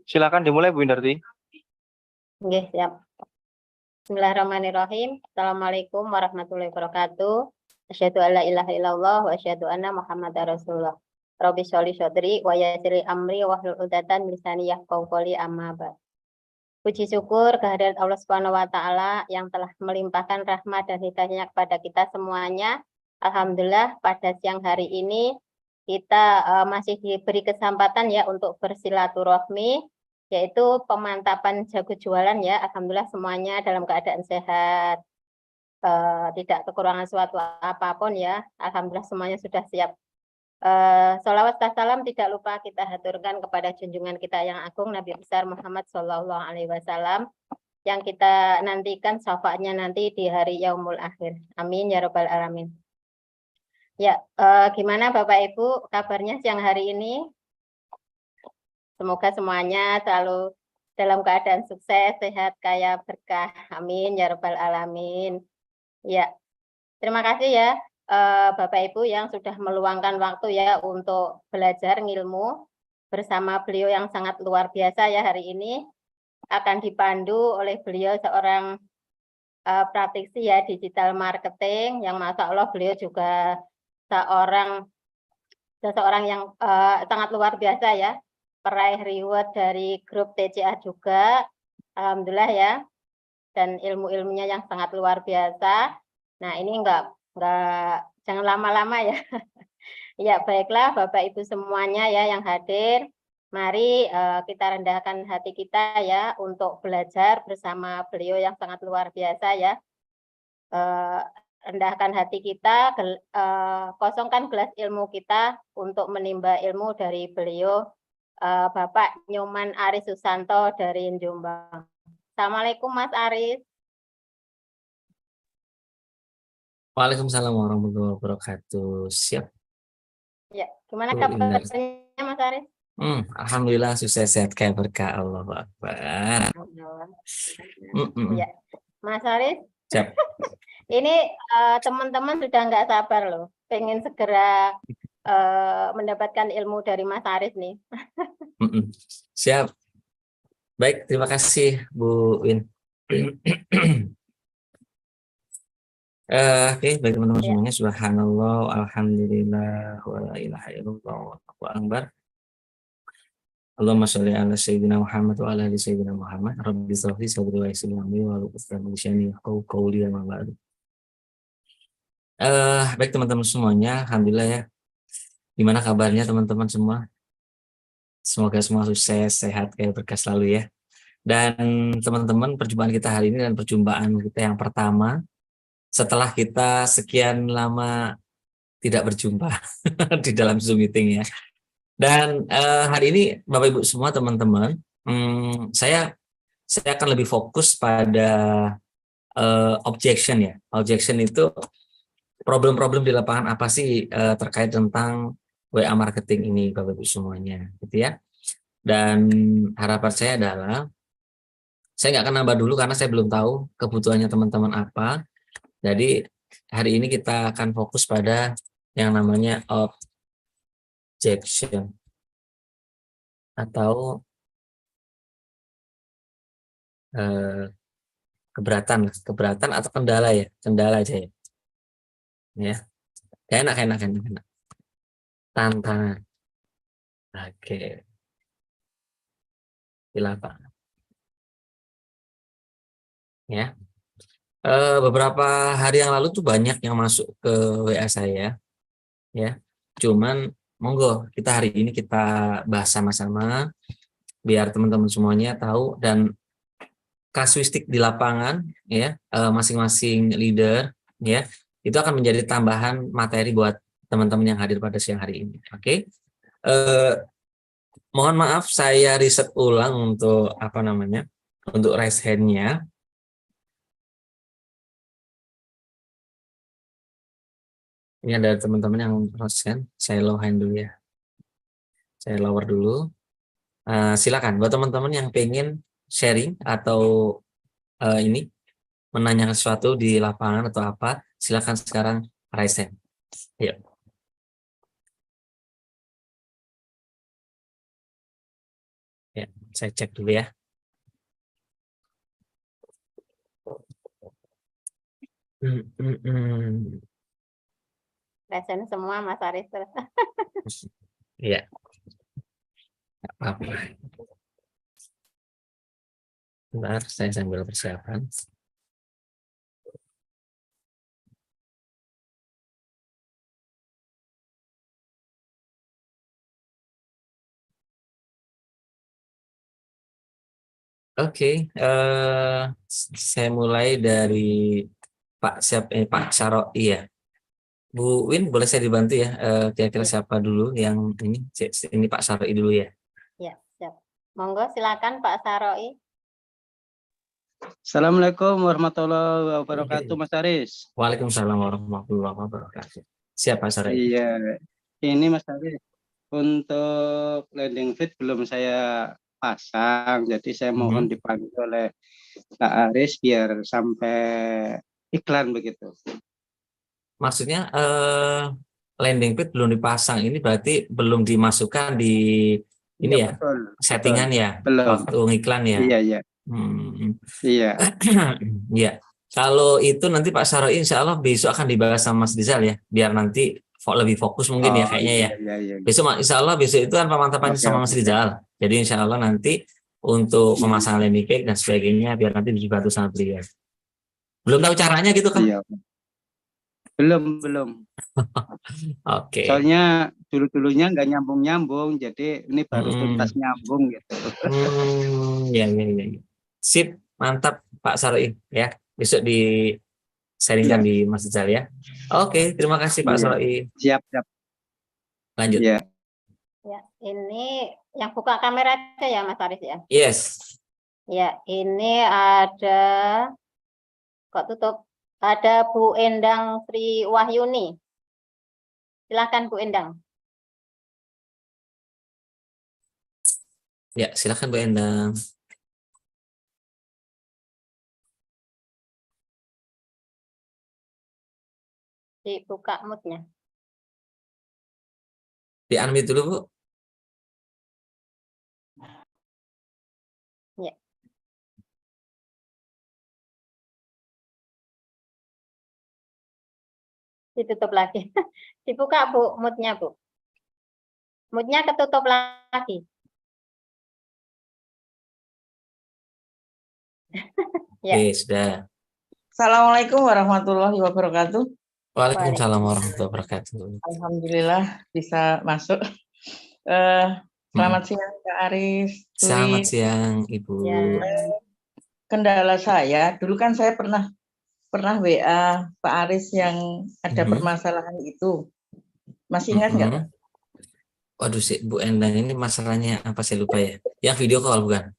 Silakan dimulai Bu Indarti. Oke, siap. Bismillahirrahmanirrahim. Assalamualaikum warahmatullahi wabarakatuh. Asyhadu alla ilaha illallah wa asyhadu anna Muhammadar Rasulullah. Rabbi sholli shodri wa yassir amri wahlul 'uqdatam min lisani yafqahu qawli, amma ba'd. Puji syukur kehadirat Allah Subhanahu wa taala yang telah melimpahkan rahmat dan hidayahnya kepada kita semuanya. Alhamdulillah pada siang hari ini kita masih diberi kesempatan ya untuk bersilaturahmi, yaitu pemantapan jago jualan ya. Alhamdulillah semuanya dalam keadaan sehat, tidak kekurangan suatu apapun ya. Alhamdulillah semuanya sudah siap. Sholawat dan salam tidak lupa kita haturkan kepada junjungan kita yang agung Nabi besar Muhammad Shallallahu Alaihi Wasallam yang kita nantikan syafaatnya nanti di hari yaumul akhir. Amin ya robbal alamin. Ya, gimana Bapak Ibu kabarnya siang hari ini? Semoga semuanya selalu dalam keadaan sukses, sehat, kaya, berkah. Amin ya robbal alamin. Ya, terima kasih ya Bapak Ibu yang sudah meluangkan waktu ya untuk belajar ilmu bersama beliau yang sangat luar biasa ya hari ini. Akan dipandu oleh beliau seorang praktisi ya digital marketing yang masya Allah beliau juga seseorang yang sangat luar biasa ya, peraih reward dari grup TCA juga, alhamdulillah ya, dan ilmu-ilmunya yang sangat luar biasa. Nah ini jangan lama-lama ya. Ya baiklah Bapak Ibu semuanya ya yang hadir, mari kita rendahkan hati kita ya untuk belajar bersama beliau yang sangat luar biasa ya. Rendahkan hati kita, kosongkan gelas ilmu kita untuk menimba ilmu dari beliau, Bapak Nyoman Aris Susanto dari Jombang. Assalamualaikum Mas Aris. Waalaikumsalam warahmatullahi wabarakatuh. Siap. Ya, gimana kabarnya Mas Aris? Alhamdulillah sukses sehat kayak berkah Allah Akbar. Ya, Mas Aris. Siap. Ini teman-teman sudah nggak sabar loh, pengen segera mendapatkan ilmu dari Mas Aris nih. Siap. Baik, terima kasih Bu Win. Oke, baik teman-teman semuanya. Subhanallah, alhamdulillah, wa la ilaha illallah, wallahu akbar. Allahumma sholli ala sayyidina Muhammad wa ala ali sayyidina Muhammad. Rabbi shrahli sadri wa yassir li amri wahlul 'uqdatam min lisani yafqahu qawli, amma ba'du. Baik teman-teman semuanya, alhamdulillah ya. Gimana kabarnya teman-teman semua? Semoga semua sukses, sehat, kayak berkah selalu ya. Dan teman-teman, perjumpaan kita hari ini dan perjumpaan kita yang pertama setelah kita sekian lama tidak berjumpa di dalam Zoom meeting ya. Dan hari ini Bapak Ibu semua teman-teman, saya akan lebih fokus pada objection ya. Objection itu problem-problem di lapangan apa sih terkait tentang WA marketing ini Bapak Ibu semuanya gitu ya. Dan harapan saya adalah saya nggak akan nambah dulu karena saya belum tahu kebutuhannya teman-teman apa. Jadi hari ini kita akan fokus pada yang namanya objection atau keberatan atau kendala ya, kendala aja ya. Ya, enak. Tantangan. Oke. Di lapangan. Ya. Beberapa hari yang lalu tuh banyak yang masuk ke WA saya. Ya. Cuman monggo kita hari ini kita bahas sama-sama biar teman-teman semuanya tahu dan kasuistik di lapangan ya, masing-masing leader ya. Itu akan menjadi tambahan materi buat teman-teman yang hadir pada siang hari ini. Oke. Mohon maaf saya riset ulang untuk untuk raise hand-nya. Ini ada teman-teman yang raise hand, saya low hand dulu ya. Saya lower dulu. Silakan buat teman-teman yang pengen sharing atau ini menanyakan sesuatu di lapangan atau apa, silakan sekarang raise hand. Yuk. Ya. Saya cek dulu ya. Present semua Mas Aris terus. Iya, nggak apa-apa. Bentar, saya sambil persiapan. Oke, saya mulai dari Pak Saroi ya. Bu Win, boleh saya dibantu ya? Kira-kira Iya. siapa dulu yang ini? Ini Pak Saroi dulu ya. Ya, siap. Monggo silakan Pak Saroi. Assalamualaikum warahmatullahi wabarakatuh, Mas Aris. Waalaikumsalam warahmatullahi wabarakatuh. Siapa Saroi? Iya, ini Mas Aris. Untuk landing feed belum saya pasang, jadi saya mohon dibantu oleh Pak Aris biar sampai iklan begitu. Maksudnya landing page belum dipasang, ini berarti belum dimasukkan di ini ya, Betul, settingan ya, belum. waktu ngiklan ya. Iya, iya. Iya. Ya, kalau itu nanti Pak Saroi insya Allah besok akan dibahas sama Mas Rizal ya, biar nanti lebih fokus mungkin ya kayaknya ya. Iya. Besok insya Allah besok itu kan pemantapan Oke, sama Mas oke. Rizal. Jadi insya Allah nanti untuk pemasangan landing page dan sebagainya biar nanti dibantu sama beliau. Belum tahu caranya gitu kan? Iya. Belum. Oke. Soalnya dulunya nggak nyambung, jadi ini baru tuntas nyambung gitu. Ya. Sip, mantap Pak Saroi ya. Besok di sharingkan di Mas Rizal ya. Oke, terima kasih Pak Iya. Saroi. Siap. Lanjut. Iya. Ya, ini yang buka kamera aja ya Mas Aris ya. Yes. Ya, ini ada kok tutup. Ada Bu Endang Sri Wahyuni. Silakan Bu Endang. Ya, silakan Bu Endang. Dibuka mood-nya. Di unmute dulu Bu. Ya. Ditutup lagi. Dibuka Bu, mood-nya Bu. Mood-nya ketutup lagi. Ya. Oke, sudah. Assalamualaikum warahmatullahi wabarakatuh. Waalaikumsalam warahmatullahi wabarakatuh. Alhamdulillah bisa masuk. Selamat siang Kak Aris. Selamat siang Ibu. Ya. Kendala saya, dulu kan saya pernah WA Pak Aris yang ada permasalahan itu. Masih ingat nggak Pak? Waduh sih Bu Endang, ini masalahnya apa saya lupa ya. Yang video call bukan?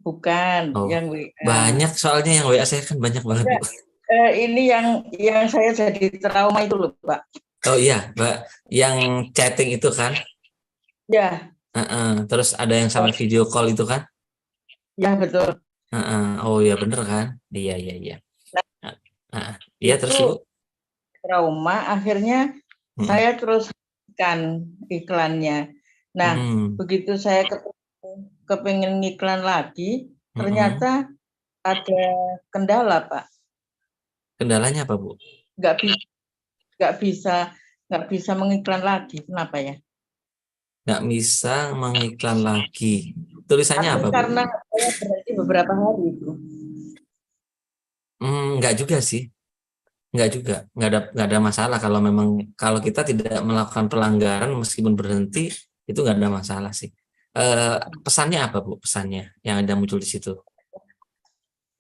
Bukan, Oh, yang WA. banyak soalnya yang WA saya kan banyak banget Bu. Ini yang saya jadi trauma itu loh Pak. Oh iya, Mbak, yang chatting itu kan? Ya. Terus ada yang sama video call itu kan? Ya betul. Oh iya bener kan? Iya. Iya terus Ibu? Trauma, akhirnya saya terus kan iklannya. Nah, begitu saya kepengen ngiklan lagi, ternyata ada kendala Pak. Kendalanya apa Bu? Nggak bisa mengiklan lagi. Kenapa ya? Nggak bisa mengiklan lagi. Tulisannya apa Bu? Karena saya berhenti beberapa hari itu. Nggak juga sih. Nggak ada masalah kalau kita tidak melakukan pelanggaran meskipun berhenti itu nggak ada masalah sih. Pesannya apa Bu? Pesannya yang ada muncul di situ?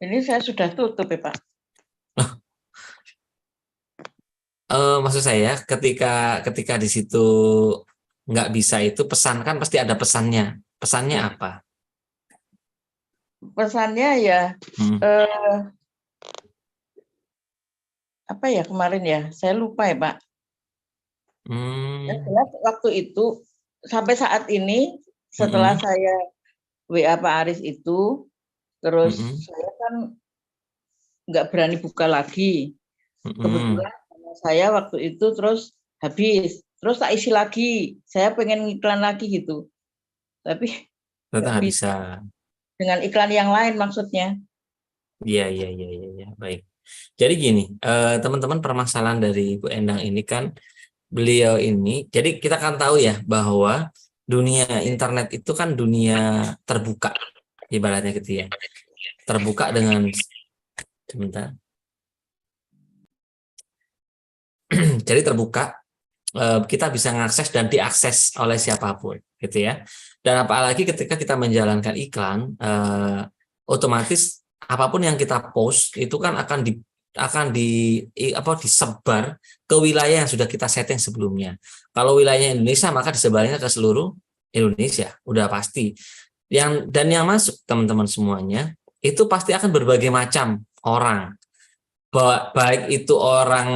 Ini saya sudah tutup ya Pak. Maksud saya ketika di situ nggak bisa itu pesan kan pasti ada pesannya. Pesannya apa? Pesannya ya apa ya kemarin ya? Saya lupa ya Pak. Jelas waktu itu sampai saat ini setelah saya WA Pak Aris itu, terus saya kan nggak berani buka lagi. Kebetulan saya waktu itu terus habis, terus tak isi lagi. Saya pengen ngiklan lagi gitu. Tapi ternyata nggak bisa. bisa. Dengan iklan yang lain maksudnya. Iya, baik. Jadi gini, teman-teman, permasalahan dari Bu Endang ini kan, beliau ini, jadi kita kan tahu ya bahwa dunia internet itu kan dunia terbuka, ibaratnya gitu ya. Terbuka dengan, sebentar. Jadi terbuka, kita bisa mengakses dan diakses oleh siapapun, gitu ya. Dan apalagi ketika kita menjalankan iklan, otomatis apapun yang kita post itu kan akan disebar ke wilayah yang sudah kita setting sebelumnya. Kalau wilayah Indonesia maka disebarnya ke seluruh Indonesia, udah pasti. Dan yang masuk, teman-teman semuanya, itu pasti akan berbagai macam orang. Baik itu orang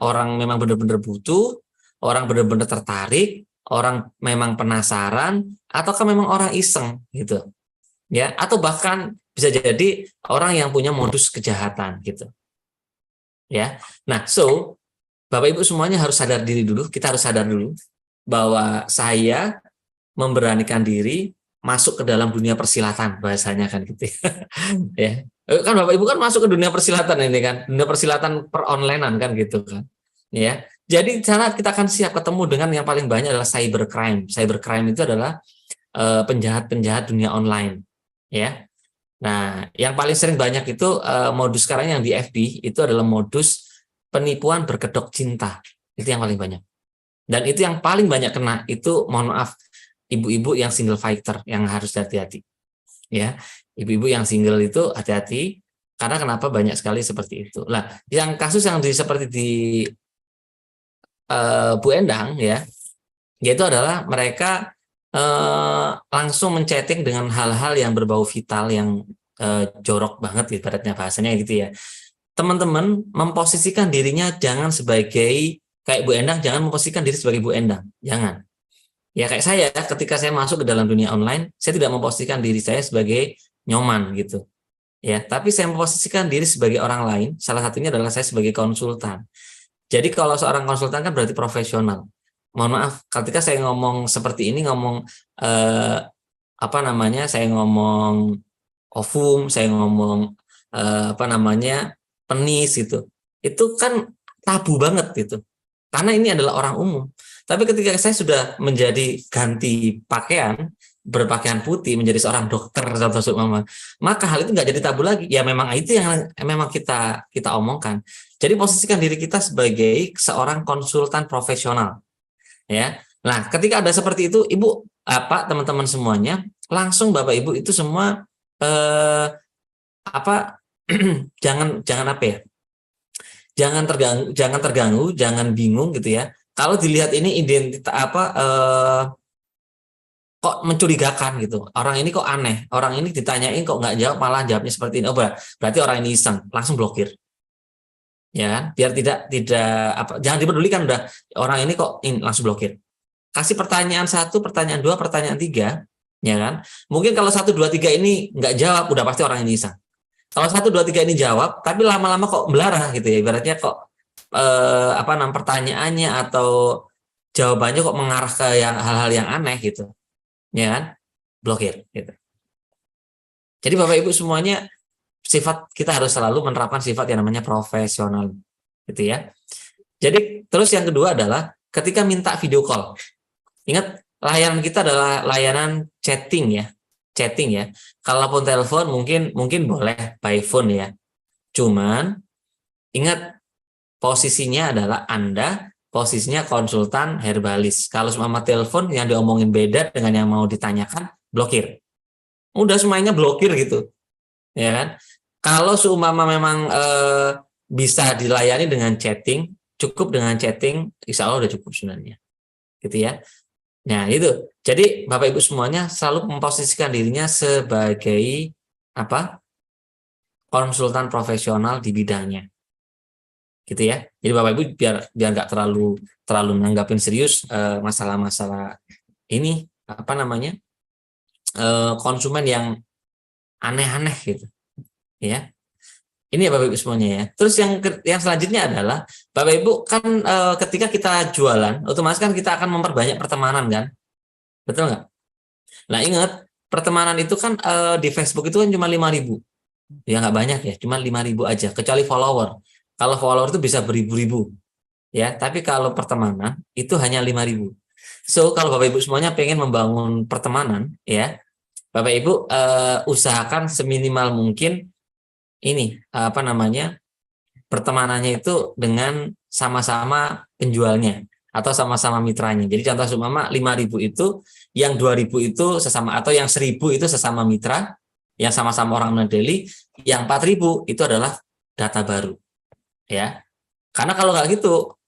orang memang benar-benar butuh, orang benar-benar tertarik, orang memang penasaran, ataukah memang orang iseng gitu ya, atau bahkan bisa jadi orang yang punya modus kejahatan gitu ya. Nah, Bapak Ibu semuanya harus sadar diri dulu, kita harus sadar dulu bahwa saya memberanikan diri masuk ke dalam dunia persilatan, bahasanya kan gitu ya. Kan Bapak Ibu kan masuk ke dunia persilatan ini kan, dunia persilatan peronlinean kan gitu kan. Ya. Jadi cara kita akan siap ketemu dengan yang paling banyak adalah cybercrime. Cybercrime itu adalah penjahat-penjahat dunia online, ya. Nah, yang paling sering banyak itu modus sekarang yang di FB itu adalah modus penipuan berkedok cinta. Itu yang paling banyak. Dan itu yang paling banyak kena itu, mohon maaf, ibu-ibu yang single fighter yang harus hati-hati. Ya, ibu-ibu yang single itu hati-hati, karena kenapa banyak sekali seperti itu. Nah, yang kasus yang seperti di Bu Endang ya, yaitu adalah mereka langsung menchatting dengan hal-hal yang berbau vital, yang jorok banget ibaratnya bahasanya gitu ya. Teman-teman memposisikan dirinya jangan sebagai kayak Bu Endang, jangan memposisikan diri sebagai Bu Endang, jangan. Ya kayak saya, ketika saya masuk ke dalam dunia online, saya tidak memposisikan diri saya sebagai nyoman gitu. Ya, tapi saya memposisikan diri sebagai orang lain, salah satunya adalah saya sebagai konsultan. Jadi kalau seorang konsultan kan berarti profesional. Mohon maaf, ketika saya ngomong seperti ini, ngomong saya ngomong ovum, saya ngomong penis gitu. Itu kan tabu banget gitu. Karena ini adalah orang umum. Tapi ketika saya sudah menjadi ganti pakaian, berpakaian putih, menjadi seorang dokter atau maka hal itu nggak jadi tabu lagi. Ya memang itu yang memang kita omongkan. Jadi posisikan diri kita sebagai seorang konsultan profesional. Ya. Nah, ketika ada seperti itu, Ibu, teman-teman semuanya, langsung Bapak Ibu itu semua jangan terganggu, jangan bingung gitu ya. Kalau dilihat ini kok mencurigakan gitu. Orang ini kok aneh. Orang ini ditanyain kok nggak jawab, malah jawabnya seperti ini. Oh, berarti orang ini iseng. Langsung blokir. Ya kan? Biar tidak jangan dipedulikan, udah orang ini kok langsung blokir. Kasih pertanyaan 1, pertanyaan 2, pertanyaan 3, ya kan? Mungkin kalau 1 2 3 ini nggak jawab, udah pasti orang ini iseng. Kalau 1 2 3 ini jawab, tapi lama-lama kok belarang gitu ya. Ibaratnya kok pertanyaannya atau jawabannya kok mengarah ke hal-hal yang aneh gitu, ya kan, blokir gitu. Jadi Bapak Ibu semuanya, sifat kita harus selalu menerapkan sifat yang namanya profesional gitu ya. Jadi terus yang kedua adalah ketika minta video call, ingat layanan kita adalah layanan chatting ya. Kalaupun telepon mungkin boleh by phone ya. Cuman ingat, posisinya adalah Anda posisinya konsultan herbalis. Kalau sama telepon yang diomongin beda dengan yang mau ditanyakan, blokir. Udah semuanya blokir gitu. Ya kan? Kalau seumpama memang bisa dilayani dengan chatting, cukup dengan chatting, insya Allah udah cukup sebenarnya. Gitu ya. Nah, itu. Jadi Bapak Ibu semuanya selalu memposisikan dirinya sebagai konsultan profesional di bidangnya. Gitu ya. Jadi Bapak Ibu biar nggak terlalu menanggapin serius masalah-masalah ini konsumen yang aneh-aneh gitu. Ya. Ini ya Bapak Ibu semuanya ya. Terus yang selanjutnya adalah Bapak Ibu kan ketika kita jualan, otomatis kan kita akan memperbanyak pertemanan kan? Betul nggak? Nah ingat, pertemanan itu kan di Facebook itu kan cuma 5.000. Ya nggak banyak ya, cuma 5.000 aja. Kecuali follower. Kalau follower itu bisa beribu-ribu. Ya, tapi kalau pertemanan itu hanya 5.000. So kalau Bapak Ibu semuanya pengen membangun pertemanan, ya Bapak Ibu usahakan seminimal mungkin ini apa namanya pertemanannya itu dengan sama-sama penjualnya atau sama-sama mitranya. Jadi contoh seumpama 5.000 itu, yang 2.000 itu sesama, atau yang 1.000 itu sesama mitra, yang sama-sama orang Nadeli, yang 4.000 itu adalah data baru, ya. Karena kalau nggak gitu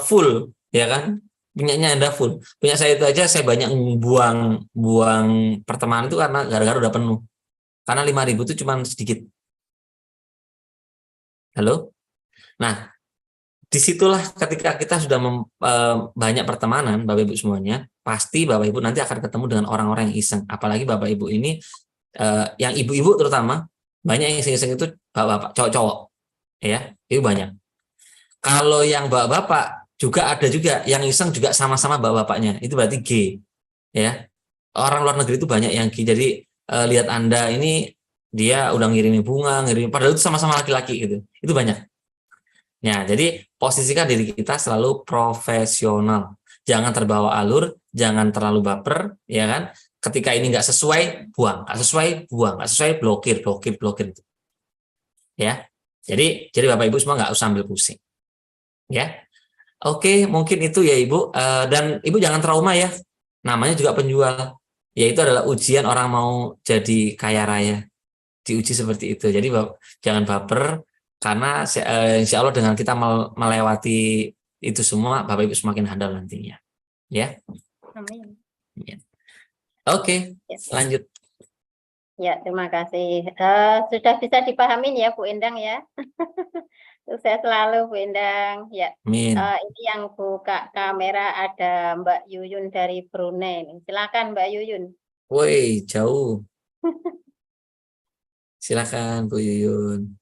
full, ya kan? Punyanya Anda full. Punya saya itu aja saya banyak buang pertemanan itu karena gara-gara udah penuh. Karena 5.000 itu cuma sedikit. Halo? Nah, disitulah ketika kita sudah banyak pertemanan, Bapak Ibu semuanya, pasti Bapak Ibu nanti akan ketemu dengan orang-orang yang iseng. Apalagi Bapak Ibu ini, yang ibu-ibu terutama, banyak yang iseng-iseng itu bapak-bapak, cowok-cowok, ya, itu banyak. Kalau yang bapak-bapak juga ada juga yang iseng juga sama-sama bapak-bapaknya, itu berarti G, ya. Orang luar negeri itu banyak yang G. Jadi lihat Anda ini dia udah ngirimin bunga, padahal itu sama-sama laki-laki gitu, itu banyak. Ya, jadi posisikan diri kita selalu profesional. Jangan terbawa alur, jangan terlalu baper, ya kan? Ketika ini nggak sesuai, buang. Nggak sesuai, buang. Nggak sesuai, blokir. Ya, jadi Bapak Ibu semua nggak usah ambil pusing. Ya, oke, mungkin itu ya Ibu. Dan Ibu jangan trauma ya. Namanya juga penjual. Yaitu adalah ujian orang mau jadi kaya raya. Diuji seperti itu. Jadi jangan baper. Karena insya Allah dengan kita melewati itu semua, Bapak Ibu semakin handal nantinya. Ya. Amin. Ya. Oke, Ya. lanjut. Ya, terima kasih. Sudah bisa dipahamin ya Bu Endang ya. Sukses selalu Bu Endang. Ya. Amin. Ini yang buka kamera ada Mbak Yuyun dari Brunei. Silakan Mbak Yuyun. Woi, jauh. Silakan Bu Yuyun.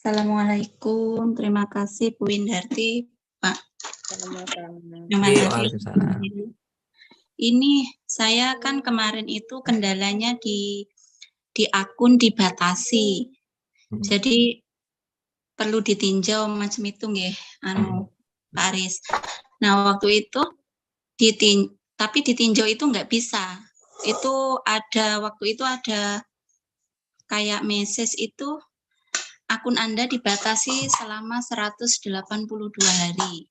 Assalamualaikum, terima kasih Bu Windarti, Pak. Waalaikumsalam. Ini saya kan kemarin itu kendalanya di akun dibatasi, jadi perlu ditinjau macam itu nggih, Pak Aris. Nah waktu itu tapi ditinjau itu nggak bisa. Itu ada waktu itu ada kayak message itu. Akun Anda dibatasi selama 182 hari.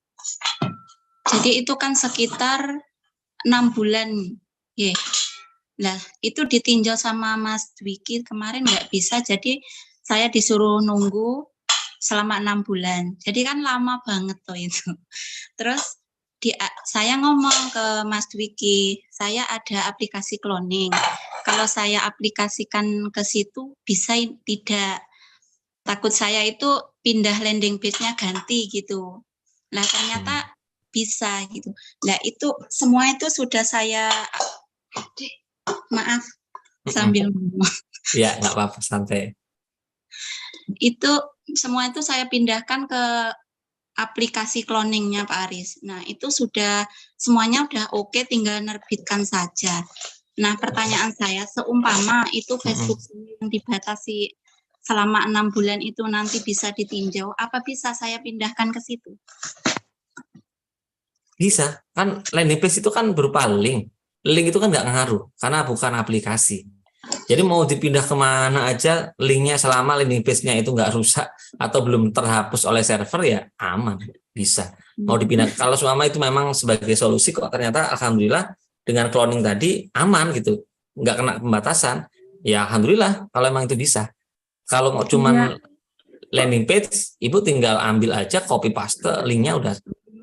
Jadi itu kan sekitar 6 bulan. Yeah. Nah, itu ditinjau sama Mas Dwiki kemarin nggak bisa, jadi saya disuruh nunggu selama 6 bulan. Jadi kan lama banget tuh itu. Terus saya ngomong ke Mas Dwiki, saya ada aplikasi cloning. Kalau saya aplikasikan ke situ bisa tidak? Takut saya itu pindah landing page-nya ganti gitu. Nah ternyata bisa gitu. Nah itu semua itu sudah saya, maaf sambil ngomong. Ya nggak apa-apa, santai. Itu semua itu saya pindahkan ke aplikasi cloningnya Pak Aris. Nah itu sudah semuanya udah oke, tinggal nerbitkan saja. Nah pertanyaan saya, seumpama itu Facebook yang dibatasi selama 6 bulan itu nanti bisa ditinjau, apa bisa saya pindahkan ke situ? Bisa, kan landing page itu kan berupa link. Link itu kan nggak ngaruh, karena bukan aplikasi. Jadi mau dipindah kemana aja, linknya selama landing page-nya itu nggak rusak atau belum terhapus oleh server ya aman, bisa. Mau dipindah, kalau selama itu memang sebagai solusi kok ternyata alhamdulillah dengan cloning tadi aman gitu, nggak kena pembatasan. Ya alhamdulillah kalau emang itu bisa. Kalau cuman landing page, Ibu tinggal ambil aja, copy paste, linknya udah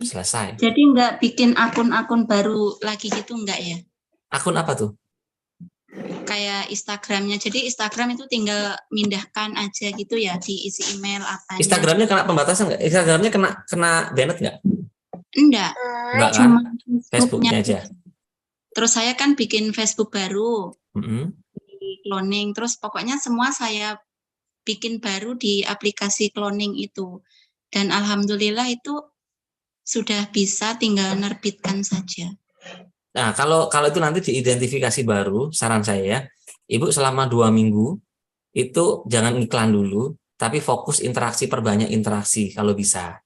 selesai. Jadi nggak bikin akun-akun baru lagi gitu nggak ya? Akun apa tuh? Kayak Instagramnya, jadi Instagram itu tinggal mindahkan aja gitu ya, diisi email apanya. Instagramnya kena pembatasan nggak? Instagramnya kena banned nggak? Enggak Cuma kan? Facebooknya aja. Terus saya kan bikin Facebook baru, di cloning, terus pokoknya semua saya bikin baru di aplikasi cloning itu. Dan alhamdulillah itu sudah bisa, tinggal nerbitkan saja. Nah, kalau itu nanti diidentifikasi baru, saran saya, Ibu selama 2 minggu itu jangan iklan dulu, tapi fokus interaksi, perbanyak interaksi kalau bisa.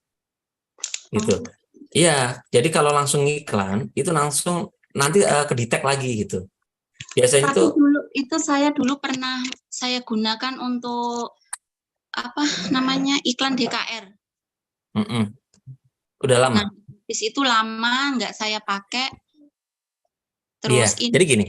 Gitu. Iya, jadi kalau langsung iklan itu langsung nanti kedetek lagi gitu. Biasanya Tapi dulu itu saya dulu pernah saya gunakan untuk apa namanya iklan DKR. Udah lama. Nah, di situ lama nggak saya pakai. Iya, Terus ini. jadi gini.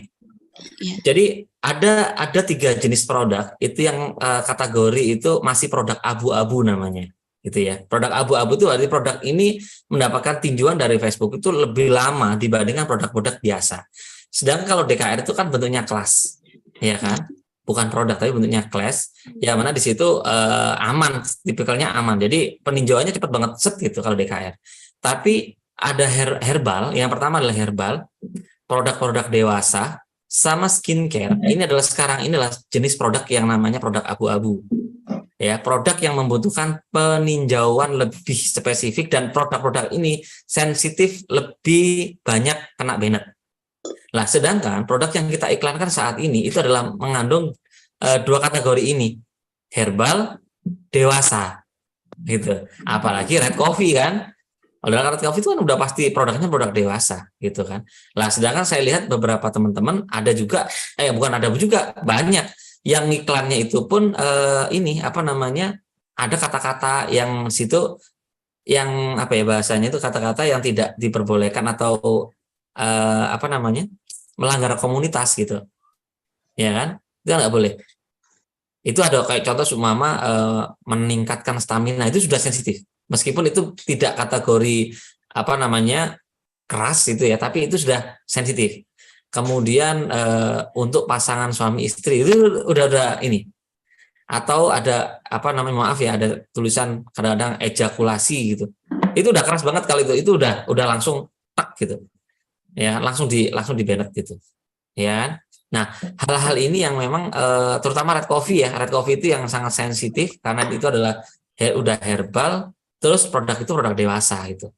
Ya. Jadi ada 3 jenis produk itu yang kategori itu masih produk abu-abu namanya, gitu ya. Produk abu-abu itu artinya produk ini mendapatkan tinjauan dari Facebook itu lebih lama dibandingkan produk-produk biasa. Sedangkan kalau DKR itu kan bentuknya kelas, ya kan? Bukan produk tapi bentuknya kelas, yang mana di situ aman, tipikalnya aman. Jadi peninjauannya cepat banget set gitu kalau DKR. Tapi ada herbal, yang pertama adalah herbal, produk-produk dewasa sama skincare. Ini adalah sekarang inilah jenis produk yang namanya produk abu-abu. Ya, produk yang membutuhkan peninjauan lebih spesifik dan produk-produk ini sensitif lebih banyak kena banned. Nah, sedangkan produk yang kita iklankan saat ini itu adalah mengandung 2 kategori ini, herbal, dewasa, gitu. Apalagi red coffee kan. Kalau red coffee itu kan udah pasti produknya produk dewasa, gitu kan. Nah, sedangkan saya lihat beberapa teman-teman ada juga, bukan ada juga, banyak yang iklannya itu pun ini apa namanya, ada kata-kata yang situ yang apa ya bahasanya itu kata-kata yang tidak diperbolehkan atau apa namanya, melanggar komunitas gitu, ya kan, itu nggak boleh. Itu ada kayak contoh sumama meningkatkan stamina, itu sudah sensitif meskipun itu tidak kategori apa namanya keras itu ya, tapi itu sudah sensitif. Kemudian untuk pasangan suami istri itu udah ini, atau ada apa namanya, maaf ya, ada tulisan kadang-kadang ejakulasi gitu, itu udah keras banget kalau itu udah langsung tak gitu ya, langsung di banned gitu ya. Nah, hal-hal ini yang memang terutama red coffee ya, red coffee itu yang sangat sensitif karena itu adalah udah herbal, terus produk itu produk dewasa gitu.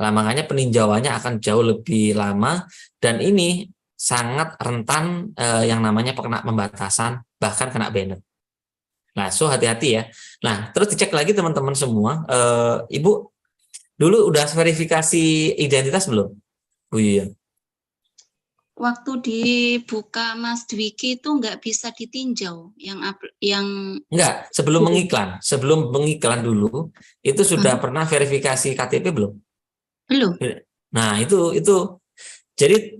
Nah, makanya peninjauannya akan jauh lebih lama dan ini sangat rentan yang namanya kena pembatasan, bahkan kena banned. Nah, so hati-hati ya. Nah, terus dicek lagi teman-teman semua, Ibu dulu udah verifikasi identitas belum, Bu Yuyun? Waktu dibuka Mas Dwiki itu nggak bisa ditinjau yang Enggak, sebelum mengiklan dulu itu sudah pernah verifikasi KTP belum? Belum. Nah, itu jadi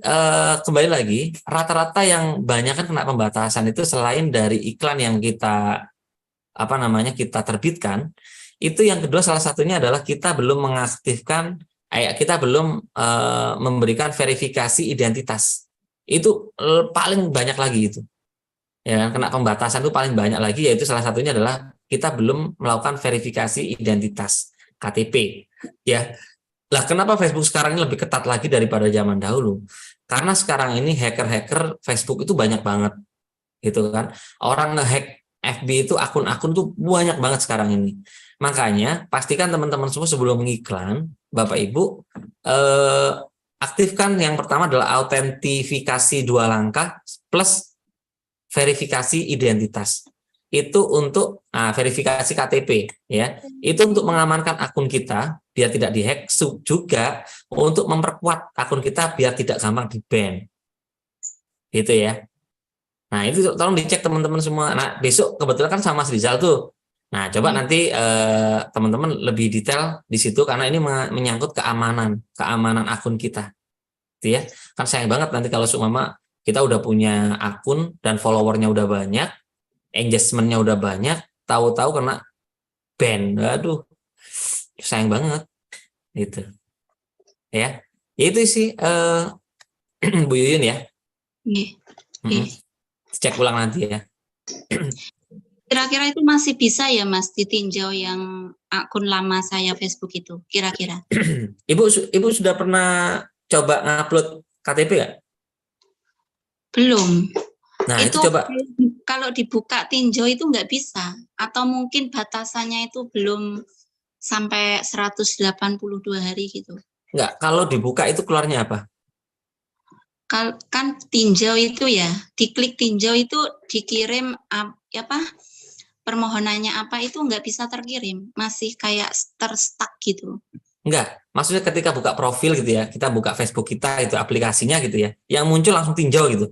kembali lagi, rata-rata yang banyak kan kena pembatasan itu selain dari iklan yang kita apa namanya kita terbitkan, itu yang kedua salah satunya adalah kita belum mengaktifkan, kita belum memberikan verifikasi identitas. Itu paling banyak lagi itu. Ya, kena pembatasan itu paling banyak lagi, yaitu salah satunya adalah kita belum melakukan verifikasi identitas KTP. Ya, lah kenapa Facebook sekarang ini lebih ketat lagi daripada zaman dahulu? Karena sekarang ini hacker-hacker Facebook itu banyak banget, gitu kan. Orang ngehack FB itu akun-akun tuh banyak banget sekarang ini. Makanya pastikan teman-teman semua sebelum mengiklan, Bapak Ibu, aktifkan yang pertama adalah autentifikasi 2 langkah plus verifikasi identitas. Itu untuk verifikasi KTP ya. Itu untuk mengamankan akun kita biar tidak dihack, juga untuk memperkuat akun kita biar tidak gampang di-ban. Gitu ya. Nah, itu tolong dicek teman-teman semua. Nah, besok kebetulan kan sama Mas Rizal tuh. Nah, coba nanti teman-teman lebih detail di situ karena ini menyangkut keamanan akun kita. Gitu ya. Kan sayang banget nanti kalau seumpama kita udah punya akun dan followernya udah banyak, engagementnya udah banyak, tahu-tahu kena ban. Aduh, sayang banget. Gitu. Ya. Itu sih Bu Yuyun ya. Cek ulang nanti ya. Kira-kira itu masih bisa ya Mas ditinjau yang akun lama saya Facebook itu kira-kira? Ibu sudah pernah coba ngupload KTP nggak? Belum. Nah, itu coba. Kalau dibuka tinjau itu nggak bisa atau mungkin batasannya itu belum sampai 182 hari gitu. Enggak, kalau dibuka itu keluarnya apa? Kan tinjau itu ya, diklik tinjau itu dikirim apa permohonannya apa itu nggak bisa terkirim, masih kayak terstuck gitu. Enggak, maksudnya ketika buka profil gitu ya, kita buka Facebook kita itu aplikasinya gitu ya, yang muncul langsung tinjau gitu.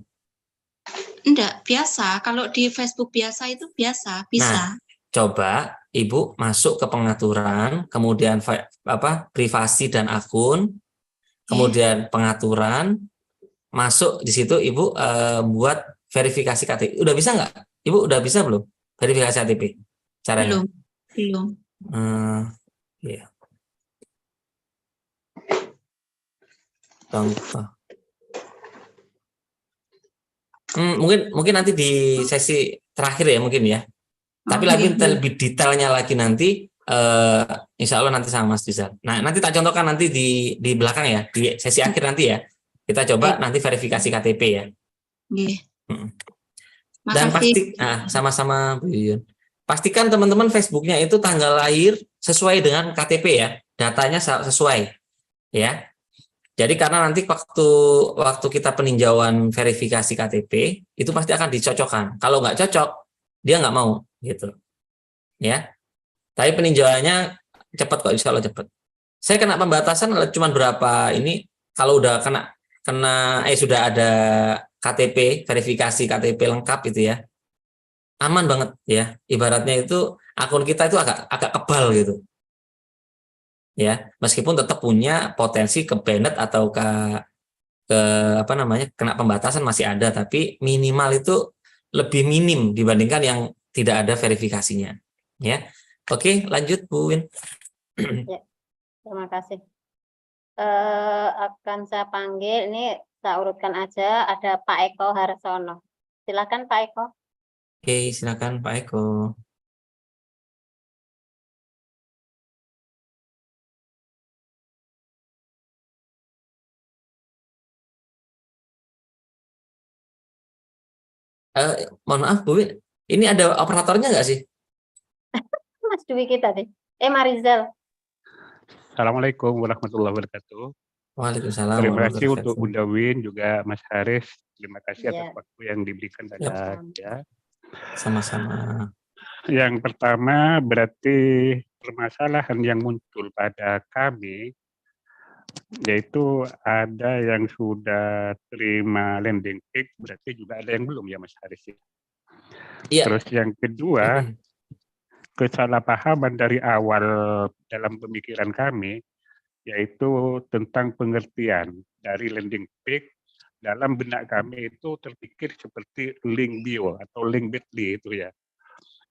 Enggak, biasa. Kalau di Facebook biasa itu biasa, bisa. Nah, coba Ibu masuk ke pengaturan, kemudian privasi dan akun, kemudian pengaturan, masuk di situ Ibu buat verifikasi KTP. Udah bisa nggak? Ibu udah bisa belum verifikasi KTP caranya? Belum. Ya. Contoh. Mungkin nanti di sesi terakhir ya mungkin ya. Tapi lebih detailnya lagi nanti insya Allah nanti sama Mas Rizal. Nah, nanti tak contohkan nanti di belakang ya, di sesi akhir nanti ya. Kita coba nanti verifikasi KTP ya. Dan pasti sama-sama Bu Yuyun. Pastikan teman-teman Facebooknya itu tanggal lahir sesuai dengan KTP ya. Datanya sesuai ya. Jadi karena nanti waktu kita peninjauan verifikasi KTP itu pasti akan dicocokkan. Kalau nggak cocok, dia nggak mau gitu, ya. Tapi peninjauannya cepat kok, insya Allah cepat. Saya kena pembatasan cuma berapa ini? Kalau udah sudah ada KTP, verifikasi KTP lengkap itu ya, aman banget ya. Ibaratnya itu akun kita itu agak kebal gitu. Ya, meskipun tetap punya potensi ke banned atau ke kena pembatasan masih ada, tapi minimal itu lebih minim dibandingkan yang tidak ada verifikasinya. Ya, oke, lanjut Bu Win. Ya, terima kasih. Akan saya panggil, ini saya urutkan aja, ada Pak Eko Harsono. Silakan Pak Eko. Oke, silakan Pak Eko. Mohon maaf Bu Win, ini ada operatornya nggak sih? Mas Dwi kita deh. Marizal. Assalamualaikum warahmatullahi wabarakatuh. Waalaikumsalam. Terima kasih untuk Bunda Win, juga Mas Haris. Terima kasih atas Ya. waktu yang diberikan pada saya. Sama-sama. Yang pertama berarti permasalahan yang muncul pada kami, yaitu ada yang sudah terima landing page, berarti juga ada yang belum ya Mas Haris. Iya. Terus yang kedua, kesalahpahaman dari awal dalam pemikiran kami, yaitu tentang pengertian dari landing page. Dalam benak kami itu terpikir seperti link bio atau link bit.ly itu ya.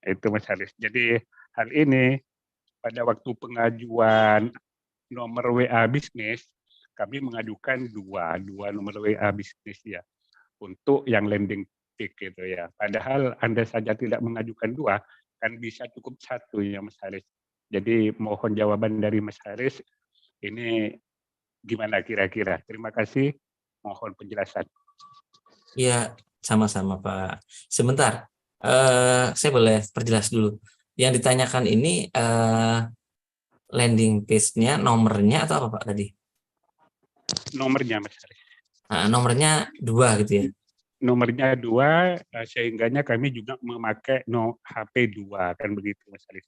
Itu Mas Haris. Jadi hal ini pada waktu pengajuan nomor WA bisnis, kami mengajukan dua nomor WA bisnis ya untuk yang landing page gitu ya. Padahal Anda saja tidak mengajukan dua, kan bisa cukup satu ya Mas Haris. Jadi mohon jawaban dari Mas Haris, ini gimana kira-kira? Terima kasih, mohon penjelasan. Iya, sama-sama Pak. Sebentar, saya boleh perjelas dulu. Yang ditanyakan ini landing page-nya, nomornya atau apa Pak tadi? Nomornya Mas Haris. Nah, nomornya 2 gitu ya? Nomornya 2, sehingganya kami juga memakai HP 2, kan begitu Mas Haris.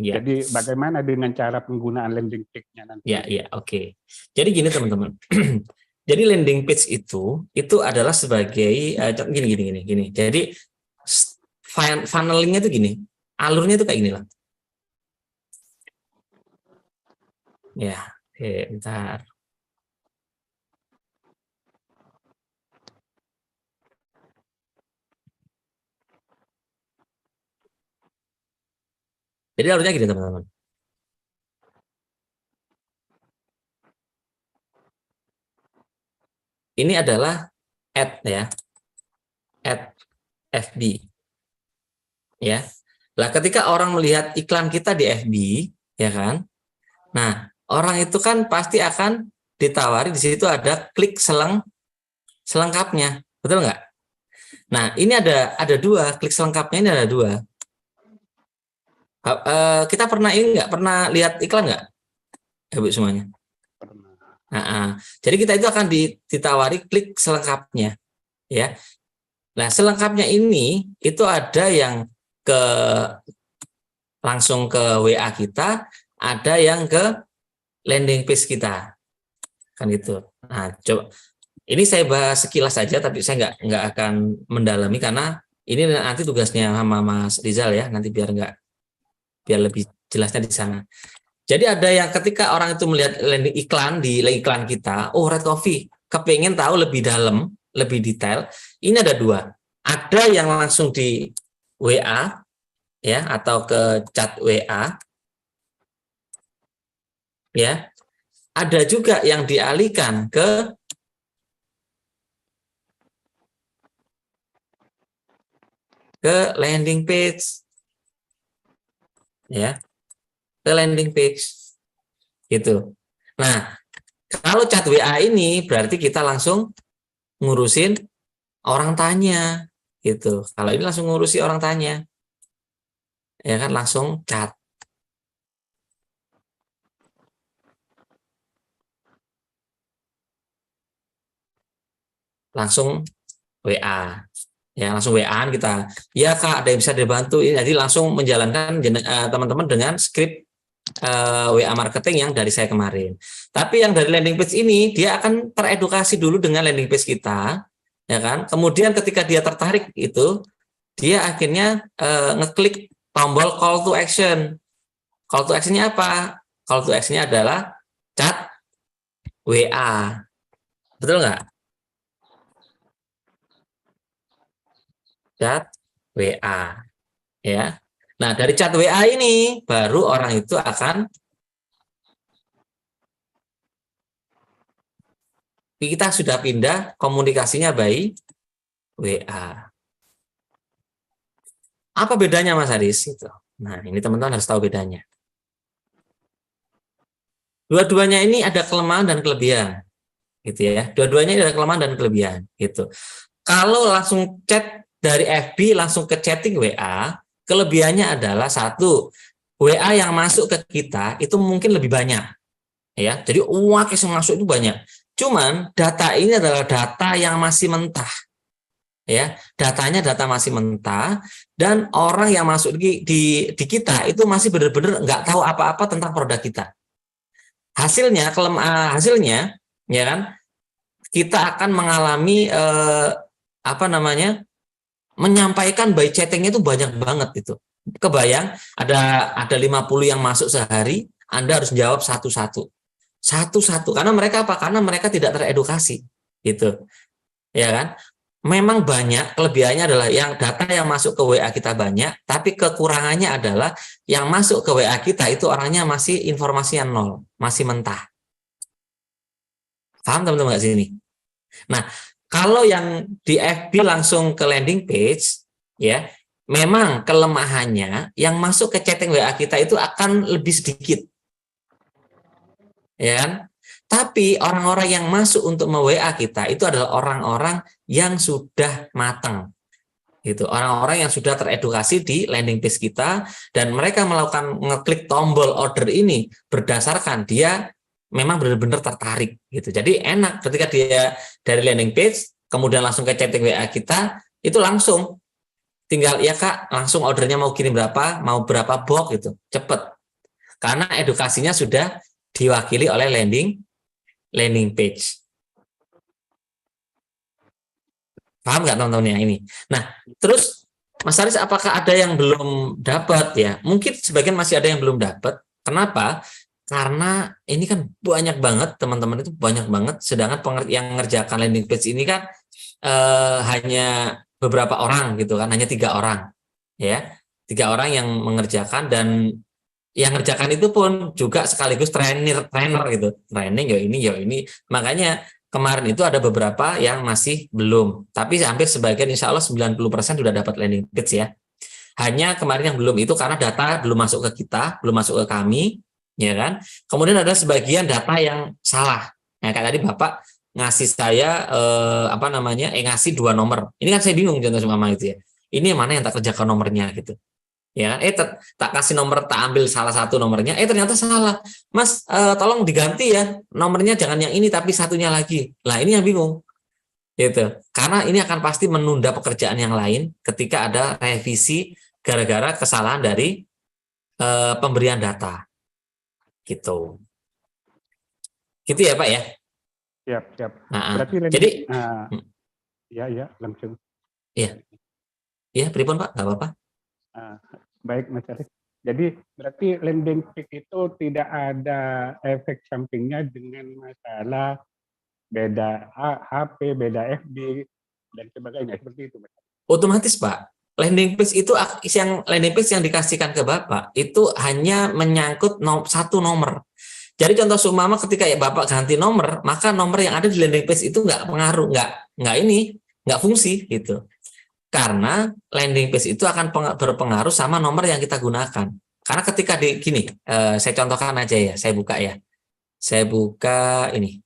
Ya. Jadi bagaimana dengan cara penggunaan landing page-nya nanti? Ya, oke. Jadi gini teman-teman. Jadi landing page itu adalah sebagai gini. Jadi funnelingnya itu gini. Alurnya itu kayak gini lah. Ya, oke, bentar. Jadi alurnya gini teman-teman. Ini adalah ad ya, ad FB, ya. Lah ketika orang melihat iklan kita di FB, ya kan? Nah, orang itu kan pasti akan ditawari di situ ada klik selengkapnya, betul nggak? Nah, ini ada 2 klik selengkapnya, ini ada 2. Kita pernah ini nggak? Pernah lihat iklan nggak? Ibu semuanya. Jadi kita itu akan ditawari klik selengkapnya, ya. Nah, selengkapnya ini itu ada yang langsung ke WA kita, ada yang ke landing page kita, kan gitu. Nah, coba ini saya bahas sekilas saja, tapi saya nggak akan mendalami karena ini nanti tugasnya sama Mas Rizal ya, nanti biar lebih jelasnya di sana. Jadi ada yang ketika orang itu melihat landing iklan di iklan kita, oh Red Coffee, kepengen tahu lebih dalam, lebih detail. Ini ada dua, ada yang langsung di WA ya atau ke chat WA, ya. Ada juga yang dialihkan ke landing page, ya, ke landing page, gitu. Nah, kalau chat WA ini berarti kita langsung ngurusin orang tanya, gitu. Kalau ini langsung ngurusi orang tanya, ya kan, langsung chat. Langsung WA, ya langsung WA-an kita. Ya Kak, ada yang bisa dibantu. Jadi langsung menjalankan teman-teman dengan skrip WA marketing yang dari saya kemarin. Tapi yang dari landing page ini dia akan teredukasi dulu dengan landing page kita, ya kan. Kemudian ketika dia tertarik itu, dia akhirnya ngeklik tombol call to action. Call to action-nya apa? Call to action-nya adalah chat WA. Betul nggak? Chat WA, ya. Nah, dari chat WA ini baru orang itu akan kita sudah pindah komunikasinya by WA. Apa bedanya Mas Haris itu? Nah, ini teman-teman harus tahu bedanya. Dua-duanya ini ada kelemahan dan kelebihan, gitu ya. Dua-duanya ada kelemahan dan kelebihan, gitu. Kalau langsung chat dari FB langsung ke chatting WA, kelebihannya adalah satu, WA yang masuk ke kita itu mungkin lebih banyak, ya. Jadi uang yang masuk itu banyak. Cuman data ini adalah data yang masih mentah, ya. Datanya data masih mentah dan orang yang masuk di kita itu masih benar-benar nggak tahu apa-apa tentang produk kita. Hasilnya, ya kan, kita akan mengalami menyampaikan by chatting itu banyak banget itu. Kebayang ada 50 yang masuk sehari, Anda harus jawab satu-satu. Satu-satu. Karena mereka apa? Karena mereka tidak teredukasi. Gitu. Ya kan? Memang banyak, kelebihannya adalah yang data yang masuk ke WA kita banyak, tapi kekurangannya adalah yang masuk ke WA kita itu orangnya masih informasinya nol, masih mentah. Paham teman-teman nggak sini? Nah, kalau yang di FB langsung ke landing page, ya, memang kelemahannya yang masuk ke chatting WA kita itu akan lebih sedikit, ya kan? Tapi orang-orang yang masuk untuk me-WA kita itu adalah orang-orang yang sudah matang, gitu. Orang-orang yang sudah teredukasi di landing page kita dan mereka melakukan ngeklik tombol order ini berdasarkan dia memang benar-benar tertarik gitu. Jadi enak ketika dia dari landing page kemudian langsung ke chatting WA kita, itu langsung tinggal ya Kak, langsung ordernya mau kirim berapa, mau berapa box gitu. Cepet. Karena edukasinya sudah diwakili oleh landing page. Paham nggak teman-teman ya ini? Nah, terus Mas Haris apakah ada yang belum dapat ya? Mungkin sebagian masih ada yang belum dapat. Kenapa? Karena ini kan banyak banget teman-teman, itu banyak banget, sedangkan yang mengerjakan landing page ini kan hanya beberapa orang gitu kan, hanya 3 orang ya, 3 orang yang mengerjakan dan yang mengerjakan itu pun juga sekaligus trainer gitu, training ya ini, makanya kemarin itu ada beberapa yang masih belum, tapi hampir sebagian insya Allah 90% sudah dapat landing page ya. Hanya kemarin yang belum itu karena data belum masuk ke kita, belum masuk ke kami, ya kan. Kemudian ada sebagian data yang salah. Nah, kayak tadi Bapak ngasih saya ngasih 2 nomor. Ini kan saya bingung contoh sama Mama itu ya. Ini mana yang tak kerjakan nomornya gitu. Ya, tak kasih nomor, tak ambil salah satu nomornya, ternyata salah. Mas, tolong diganti ya, nomornya jangan yang ini tapi satunya lagi. Lah ini yang bingung. Gitu. Karena ini akan pasti menunda pekerjaan yang lain ketika ada revisi gara-gara kesalahan dari pemberian data. Gitu. Gitu ya, Pak ya? Siap. Nah, Berarti jadi ya langsung. Iya, pripun Pak? Nggak apa-apa. Baik Mas Arif. Jadi berarti landing page itu tidak ada efek sampingnya dengan masalah beda HP, beda FB dan sebagainya seperti itu Mas. Otomatis Pak. Landing page itu landing page yang dikasihkan ke Bapak itu hanya menyangkut satu nomor. Jadi contoh seumpama ketika ya Bapak ganti nomor, maka nomor yang ada di landing page itu nggak pengaruh, nggak fungsi gitu. Karena landing page itu akan berpengaruh sama nomor yang kita gunakan. Karena ketika saya contohkan aja ya, saya buka ya. Saya buka ini.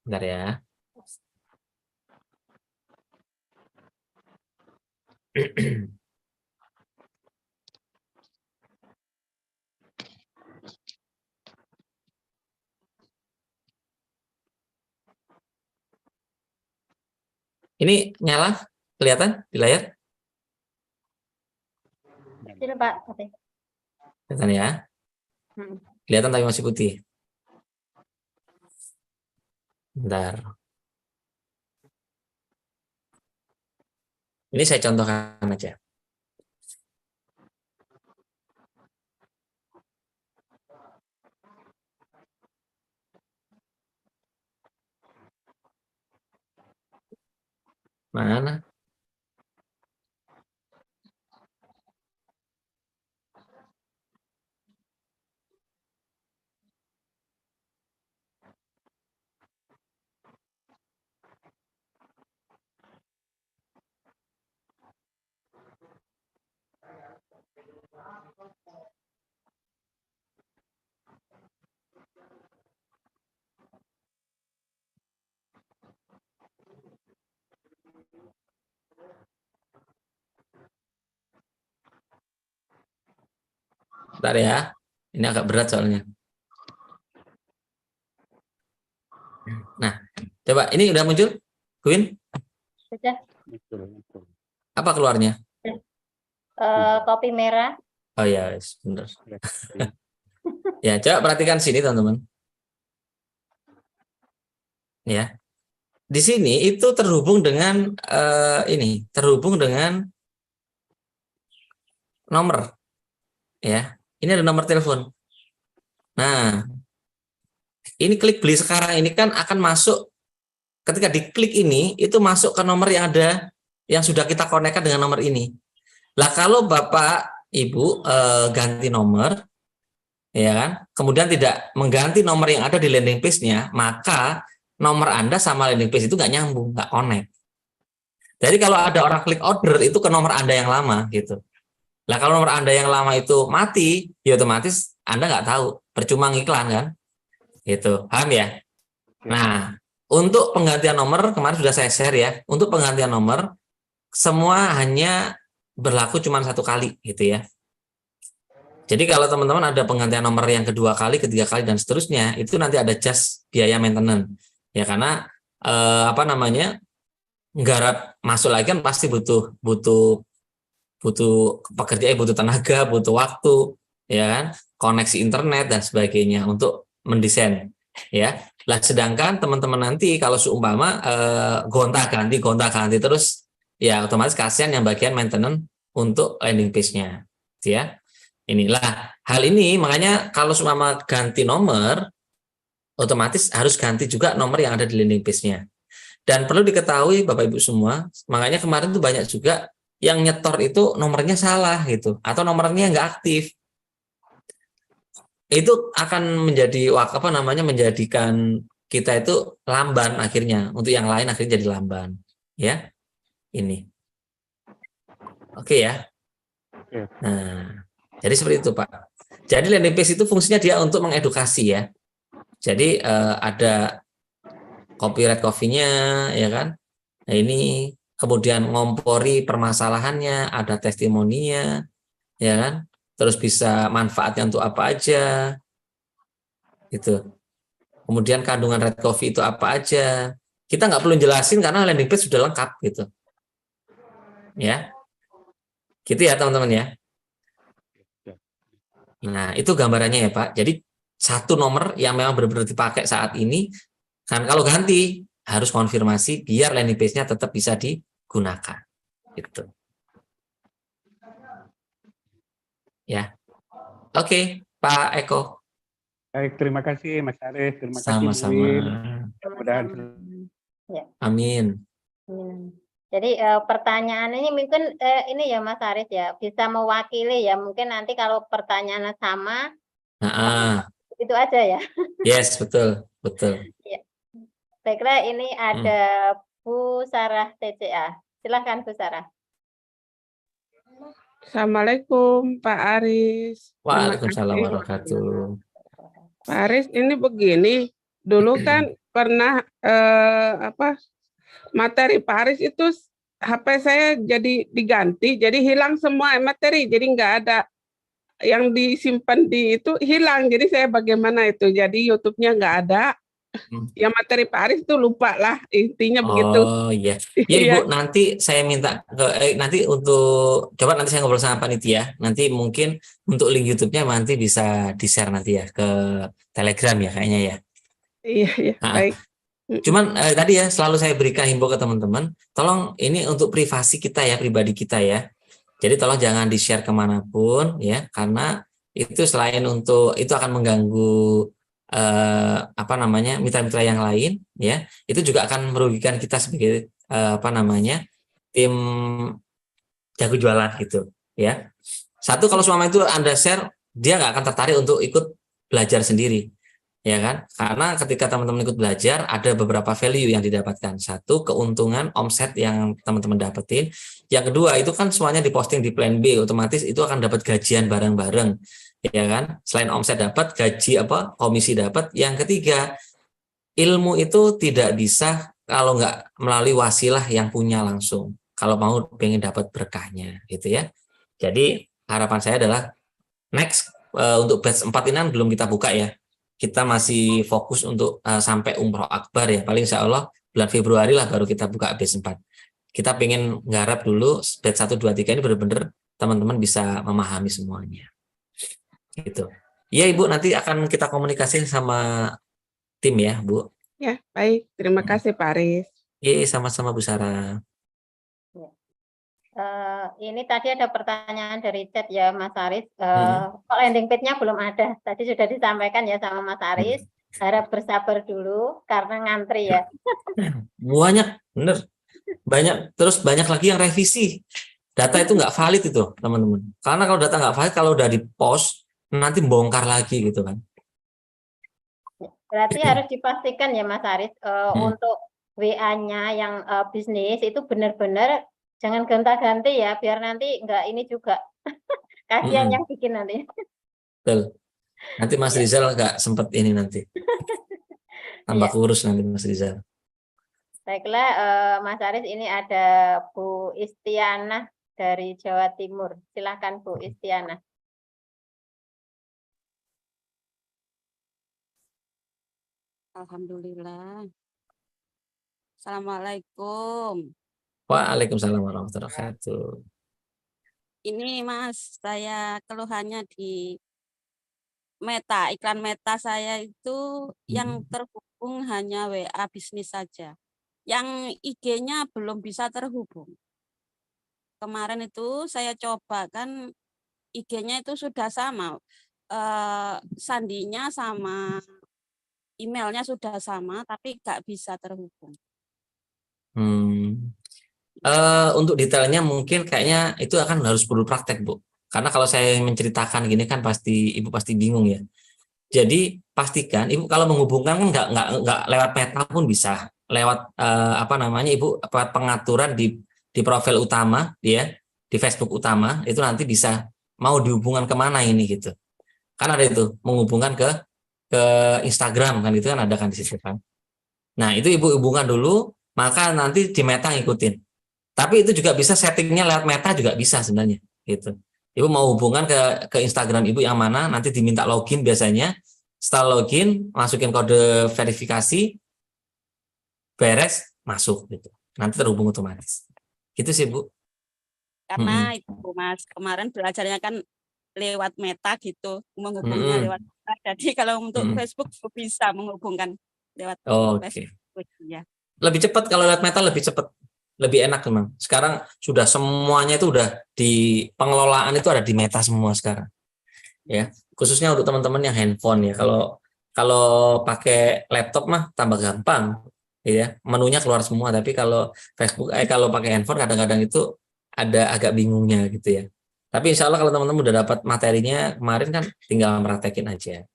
Bentar ya. Ini nyala? Kelihatan di layar? Sini Pak. Kelihatan ya? Kelihatan tapi masih putih. Bentar. Ini saya contohkan aja. Mana? Bentar ya. Ini agak berat soalnya. Nah, coba ini udah muncul, Queen? Sudah. Apa keluarnya? Kopi merah. Oh ya, sebentar. Ya, coba perhatikan sini teman-teman. Ya, di sini itu terhubung dengan terhubung dengan nomor. Ya, ini ada nomor telepon. Nah, ini klik beli sekarang ini kan akan masuk. Ketika diklik ini, itu masuk ke nomor yang ada, yang sudah kita konekkan dengan nomor ini. Lah kalau Bapak Ibu ganti nomor, ya kan, kemudian tidak mengganti nomor yang ada di landing page-nya, maka nomor Anda sama landing page itu nggak nyambung, nggak connect. Jadi kalau ada orang klik order itu ke nomor Anda yang lama gitu. Lah kalau nomor Anda yang lama itu mati, ya otomatis Anda nggak tahu, percuma ngiklan kan, gitu, paham ya? Nah, untuk penggantian nomor kemarin sudah saya share ya. Untuk penggantian nomor semua hanya berlaku cuma satu kali gitu ya. Jadi kalau teman-teman ada penggantian nomor yang kedua kali, ketiga kali dan seterusnya, itu nanti ada just biaya maintenance. Ya karena nggarap masuk lagi kan pasti butuh pekerjaan, butuh tenaga, butuh waktu, ya kan, koneksi internet dan sebagainya untuk mendesain, ya. Lah sedangkan teman-teman nanti kalau seumpama gonta-ganti terus, ya otomatis kasihan yang bagian maintenance untuk landing page-nya, ya. Inilah hal ini makanya kalau seumpama ganti nomor, otomatis harus ganti juga nomor yang ada di landing page-nya. Dan perlu diketahui Bapak Ibu semua, makanya kemarin tuh banyak juga yang nyetor itu nomornya salah gitu, atau nomornya nggak aktif. Itu akan menjadi menjadikan kita itu lamban akhirnya, untuk yang lain akhirnya jadi lamban, ya. Ini. Oke ya. Nah, jadi seperti itu Pak. Jadi landing page itu fungsinya dia untuk mengedukasi ya. Jadi ada copyright coffee-nya, ya kan? Nah, ini kemudian ngompori permasalahannya, ada testimoninya, ya kan? Terus bisa manfaatnya untuk apa aja, gitu. Kemudian kandungan red coffee itu apa aja. Kita nggak perlu jelasin karena landing page sudah lengkap, gitu. Ya, gitu ya teman-teman ya. Nah, itu gambarannya ya Pak. Jadi satu nomor yang memang benar-benar dipakai saat ini, kan kalau ganti harus konfirmasi biar landing page-nya tetap bisa digunakan. Gitu. Ya. Oke, Pak Eko. Baik, terima kasih Mas Arief, terima kasih Bu Sama-sama. Win. Mudah-mudahan Ya. Amin. Jadi pertanyaan ini mungkin ini ya Mas Aris ya, bisa mewakili ya, mungkin nanti kalau pertanyaannya sama, itu aja ya. Yes, betul, betul. Ya. Baiklah, ini ada Bu Sarah TCA. Silahkan Bu Sarah. Assalamualaikum Pak Aris. Waalaikumsalam warahmatullahi. Pak Aris, ini begini, dulu kan pernah materi Pak Aris itu HP saya jadi diganti, jadi hilang semua materi, jadi nggak ada yang disimpan di itu hilang. Jadi saya bagaimana itu? Jadi YouTube-nya nggak ada. Yang materi Pak Aris itu lupa lah, intinya begitu. Oh iya, ya Ibu, nanti saya minta nanti untuk coba nanti saya ngobrol sama panitia. Nanti mungkin untuk link YouTube-nya nanti bisa di-share nanti ya ke Telegram ya kayaknya ya. Iya, baik. Cuman tadi ya selalu saya berikan himbau ke teman-teman, tolong ini untuk privasi kita ya, pribadi kita ya. Jadi tolong jangan di-share kemanapun ya, karena itu selain untuk itu akan mengganggu mitra-mitra yang lain ya, itu juga akan merugikan kita sebagai tim jago jualan gitu ya. Satu, kalau selama itu Anda share, dia nggak akan tertarik untuk ikut belajar sendiri ya kan, karena ketika teman-teman ikut belajar ada beberapa value yang didapatkan. Satu, keuntungan omset yang teman-teman dapetin. Yang kedua, itu kan semuanya diposting di plan B, otomatis itu akan dapat gajian bareng-bareng ya kan, selain omset dapat, gaji komisi dapat. Yang ketiga, ilmu itu tidak bisa kalau nggak melalui wasilah yang punya langsung, kalau mau pengen dapat berkahnya gitu ya. Jadi harapan saya adalah next untuk batch 4 ini belum kita buka ya, kita masih fokus untuk sampai umroh akbar ya, paling insya Allah bulan Februari lah baru kita buka batch 4. Kita pengen nggarap dulu batch 1, 2, 3 ini benar-benar teman-teman bisa memahami semuanya. Gitu. Iya Ibu, nanti akan kita komunikasi sama tim ya Bu. Ya, baik. Terima kasih Pak Aris. Iya, sama-sama Bu Sarah. Ini tadi ada pertanyaan dari chat ya Mas Aris. Kok landing page-nya belum ada? Tadi sudah disampaikan ya sama Mas Aris. Harap bersabar dulu karena ngantri ya. Banyak, bener. Banyak, terus banyak lagi yang revisi. Data itu nggak valid itu teman-teman. Karena kalau data nggak valid, kalau udah di-post, nanti bongkar lagi gitu kan. Berarti harus dipastikan ya Mas Aris, untuk WA-nya yang bisnis itu benar-benar jangan gonta-ganti ya, biar nanti enggak ini juga. Kasihan yang bikin nanti. Betul. Nanti Mas Rizal nggak sempat ini nanti. Tambah kurus nanti Mas Rizal. Baiklah, Mas Aris, ini ada Bu Istiana dari Jawa Timur. Silakan Bu Istiana. Alhamdulillah. Assalamualaikum. Waalaikumsalam warahmatullahi wabarakatuh. Ini Mas, saya keluhannya di Meta, iklan Meta saya itu yang terhubung hanya WA bisnis saja. Yang IG-nya belum bisa terhubung. Kemarin itu saya coba kan IG-nya itu sudah sama, sandinya sama, emailnya sudah sama, tapi nggak bisa terhubung. Untuk detailnya mungkin kayaknya itu akan harus perlu praktek Bu. Karena kalau saya menceritakan gini kan pasti Ibu pasti bingung ya. Jadi pastikan Ibu kalau menghubungkan kan nggak lewat Meta pun bisa. Lewat Ibu pengaturan di profil utama ya, di Facebook utama itu nanti bisa mau dihubungkan kemana ini gitu. Kan ada itu menghubungkan ke ke Instagram kan, itu kan ada kan di situ kan. Nah, itu Ibu hubungkan dulu, maka nanti di Meta ngikutin. Tapi itu juga bisa settingnya lewat Meta juga bisa sebenarnya gitu. Ibu mau hubungan ke Instagram Ibu yang mana, nanti diminta login biasanya. Setelah login, masukin kode verifikasi, beres, masuk gitu. Nanti terhubung otomatis. Gitu sih, Bu. Karena itu Mas, kemarin belajarnya kan lewat Meta gitu, menghubungnya lewat Meta. Jadi kalau untuk Facebook bisa menghubungkan lewat Oke. Facebook ya. Lebih cepat kalau lewat Meta, lebih cepat. Lebih enak memang. Sekarang sudah semuanya itu udah di pengelolaan itu ada di Meta semua sekarang. Ya, khususnya untuk teman-teman yang handphone ya. Kalau pakai laptop mah tambah gampang ya. Menunya keluar semua, tapi kalau Facebook kalau pakai handphone kadang-kadang itu ada agak bingungnya gitu ya. Tapi insya Allah kalau teman-teman udah dapat materinya kemarin kan tinggal meraktekin aja.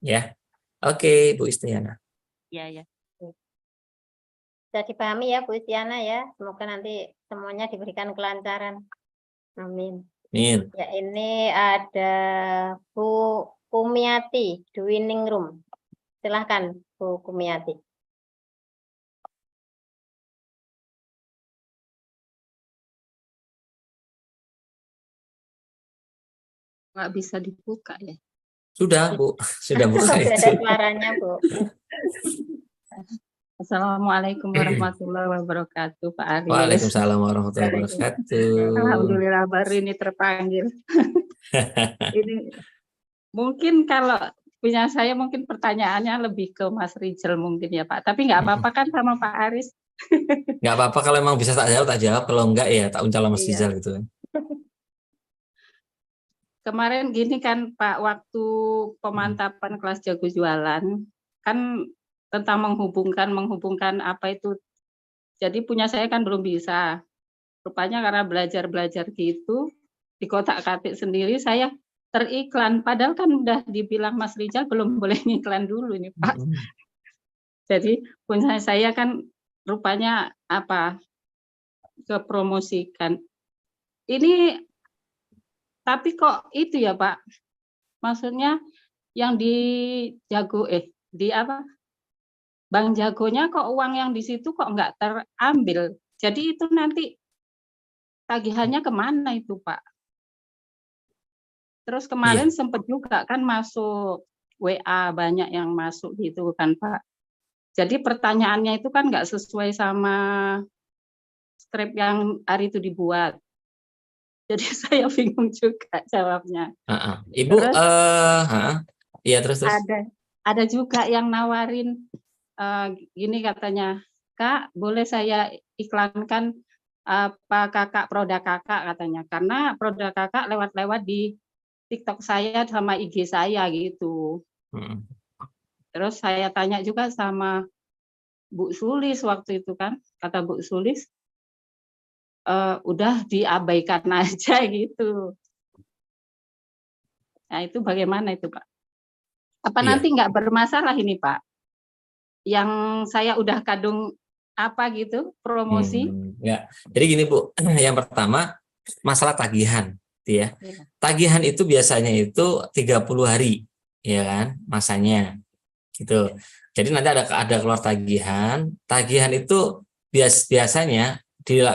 Ya. Oke, Bu Istiana. Iya, ya. Bisa dipahami ya Bu Istiana ya. Semoga nanti semuanya diberikan kelancaran. Amin. Amin. Ya, ini ada Bu Kumiati, The Winning Room. Silahkan Bu Kumiati. Nggak bisa dibuka ya? Sudah, Bu. Sudah buka Sudah itu. ada suaranya, Bu. Assalamualaikum warahmatullahi wabarakatuh, Pak Aris. Waalaikumsalam warahmatullahi wabarakatuh. Alhamdulillah baru ini terpanggil. Ini mungkin kalau punya saya mungkin pertanyaannya lebih ke Mas Rijal mungkin ya Pak. Tapi nggak apa-apa kan sama Pak Aris? Nggak apa-apa kalau emang bisa tak jawab. Kalau enggak ya tak uncal sama Mas Rizal gitu kan. Kemarin gini kan Pak, waktu pemantapan kelas jago jualan kan tentang menghubungkan apa itu. Jadi punya saya kan belum bisa. Rupanya karena belajar gitu di kotak-katik sendiri saya teriklan. Padahal kan udah dibilang Mas Rizal belum boleh ngiklan dulu ini Pak. Jadi punya saya kan rupanya apa kepromosikan. Ini tapi kok itu ya Pak. Maksudnya yang di jago di apa? Bank Jagonya kok uang yang di situ kok nggak terambil. Jadi itu nanti tagihannya kemana itu Pak? Terus kemarin sempat juga kan masuk WA banyak yang masuk gitu kan Pak. Jadi pertanyaannya itu kan nggak sesuai sama skrip yang hari itu dibuat. Jadi saya bingung juga jawabnya. Ibu, iya terus. Ada juga yang nawarin gini katanya, Kak, boleh saya iklankan apa kakak produk kakak katanya, karena produk kakak lewat-lewat di TikTok saya sama IG saya gitu. Terus saya tanya juga sama Bu Sulis waktu itu kan, kata Bu Sulis, udah diabaikan aja gitu. Nah itu bagaimana itu Pak? Apa nanti nggak bermasalah ini Pak? Yang saya udah kadung apa gitu promosi? Ya, jadi gini Bu, yang pertama masalah tagihan, ya. Tagihan itu biasanya itu 30 hari, ya kan, masanya, gitu. Jadi nanti ada keluar tagihan itu biasanya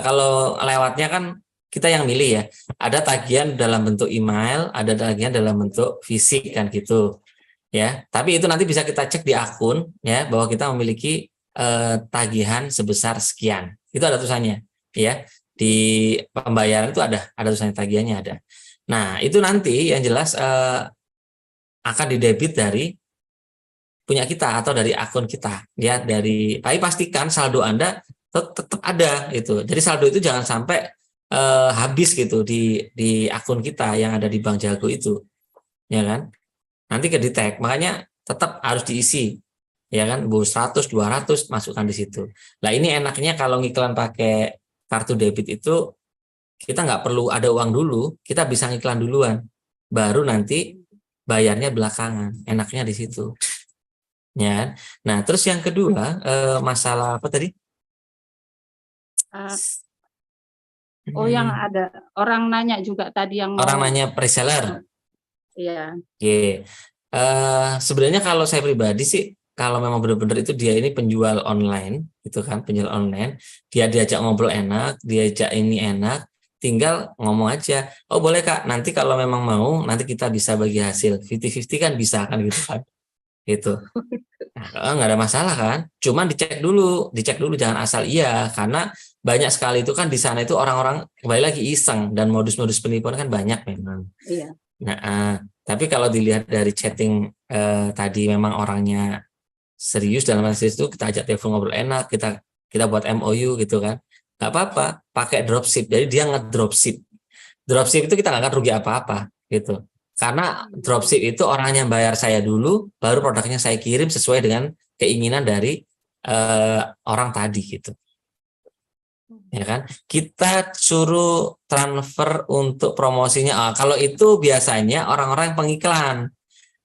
kalau lewatnya kan kita yang milih ya. Ada tagihan dalam bentuk email, ada tagihan dalam bentuk fisik kan gitu. Ya, tapi itu nanti bisa kita cek di akun ya bahwa kita memiliki tagihan sebesar sekian. Itu ada tulisannya ya. Di pembayaran itu ada tulisannya tagihannya ada. Nah, itu nanti yang jelas akan didebit dari punya kita atau dari akun kita ya, tapi pastikan saldo Anda tetap ada itu. Jadi saldo itu jangan sampai habis gitu di akun kita yang ada di Bank Jago itu. Ya kan? Nanti ke di-tag, makanya tetap harus diisi. Ya kan, 100, 200 masukkan di situ. Nah, ini enaknya kalau ngiklan pakai kartu debit itu kita nggak perlu ada uang dulu, kita bisa ngiklan duluan. Baru nanti bayarnya belakangan. Enaknya di situ. Ya. Nah, terus yang kedua, masalah apa tadi? Yang ada orang nanya juga tadi yang orang nanya preseller. Iya. Oke. Sebenarnya kalau saya pribadi sih, kalau memang benar-benar itu dia ini penjual online, gitu kan, penjual online, dia diajak ngobrol enak, diajak ini enak, tinggal ngomong aja, oh boleh Kak, nanti kalau memang mau, nanti kita bisa bagi hasil, 50-50 kan bisa kan gitu kan, gitu. Nah, nggak ada masalah kan, cuman dicek dulu, jangan asal iya, karena banyak sekali itu kan di sana itu orang-orang kembali lagi iseng, dan modus-modus penipuan kan banyak memang. Iya. Nah, tapi kalau dilihat dari chatting tadi memang orangnya serius, dalam hal serius itu kita ajak telepon ngobrol enak, kita buat MOU gitu kan, nggak apa-apa, pakai dropship. Jadi dia nge-dropship. Dropship itu kita nggak akan rugi apa-apa gitu. Karena dropship itu orangnya bayar saya dulu, baru produknya saya kirim sesuai dengan keinginan dari orang tadi gitu. Ya kan, kita suruh transfer untuk promosinya. Kalau itu biasanya orang-orang yang pengiklan,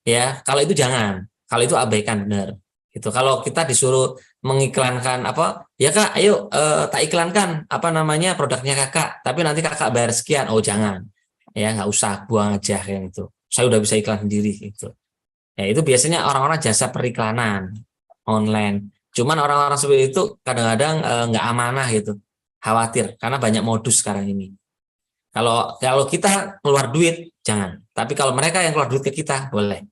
ya. Kalau itu jangan, kalau itu abaikan benar. Gitu. Kalau kita disuruh mengiklankan apa, ya Kak, ayo tak iklankan apa namanya produknya Kakak, tapi nanti Kakak bayar sekian. Oh jangan, ya nggak usah, buang aja kayak gitu. Saya udah bisa iklan sendiri gitu. Ya itu biasanya orang-orang jasa periklanan online. Cuman orang-orang seperti itu kadang-kadang nggak amanah gitu. Khawatir karena banyak modus sekarang ini. Kalau kita keluar duit jangan, tapi kalau mereka yang keluar duit ke kita boleh,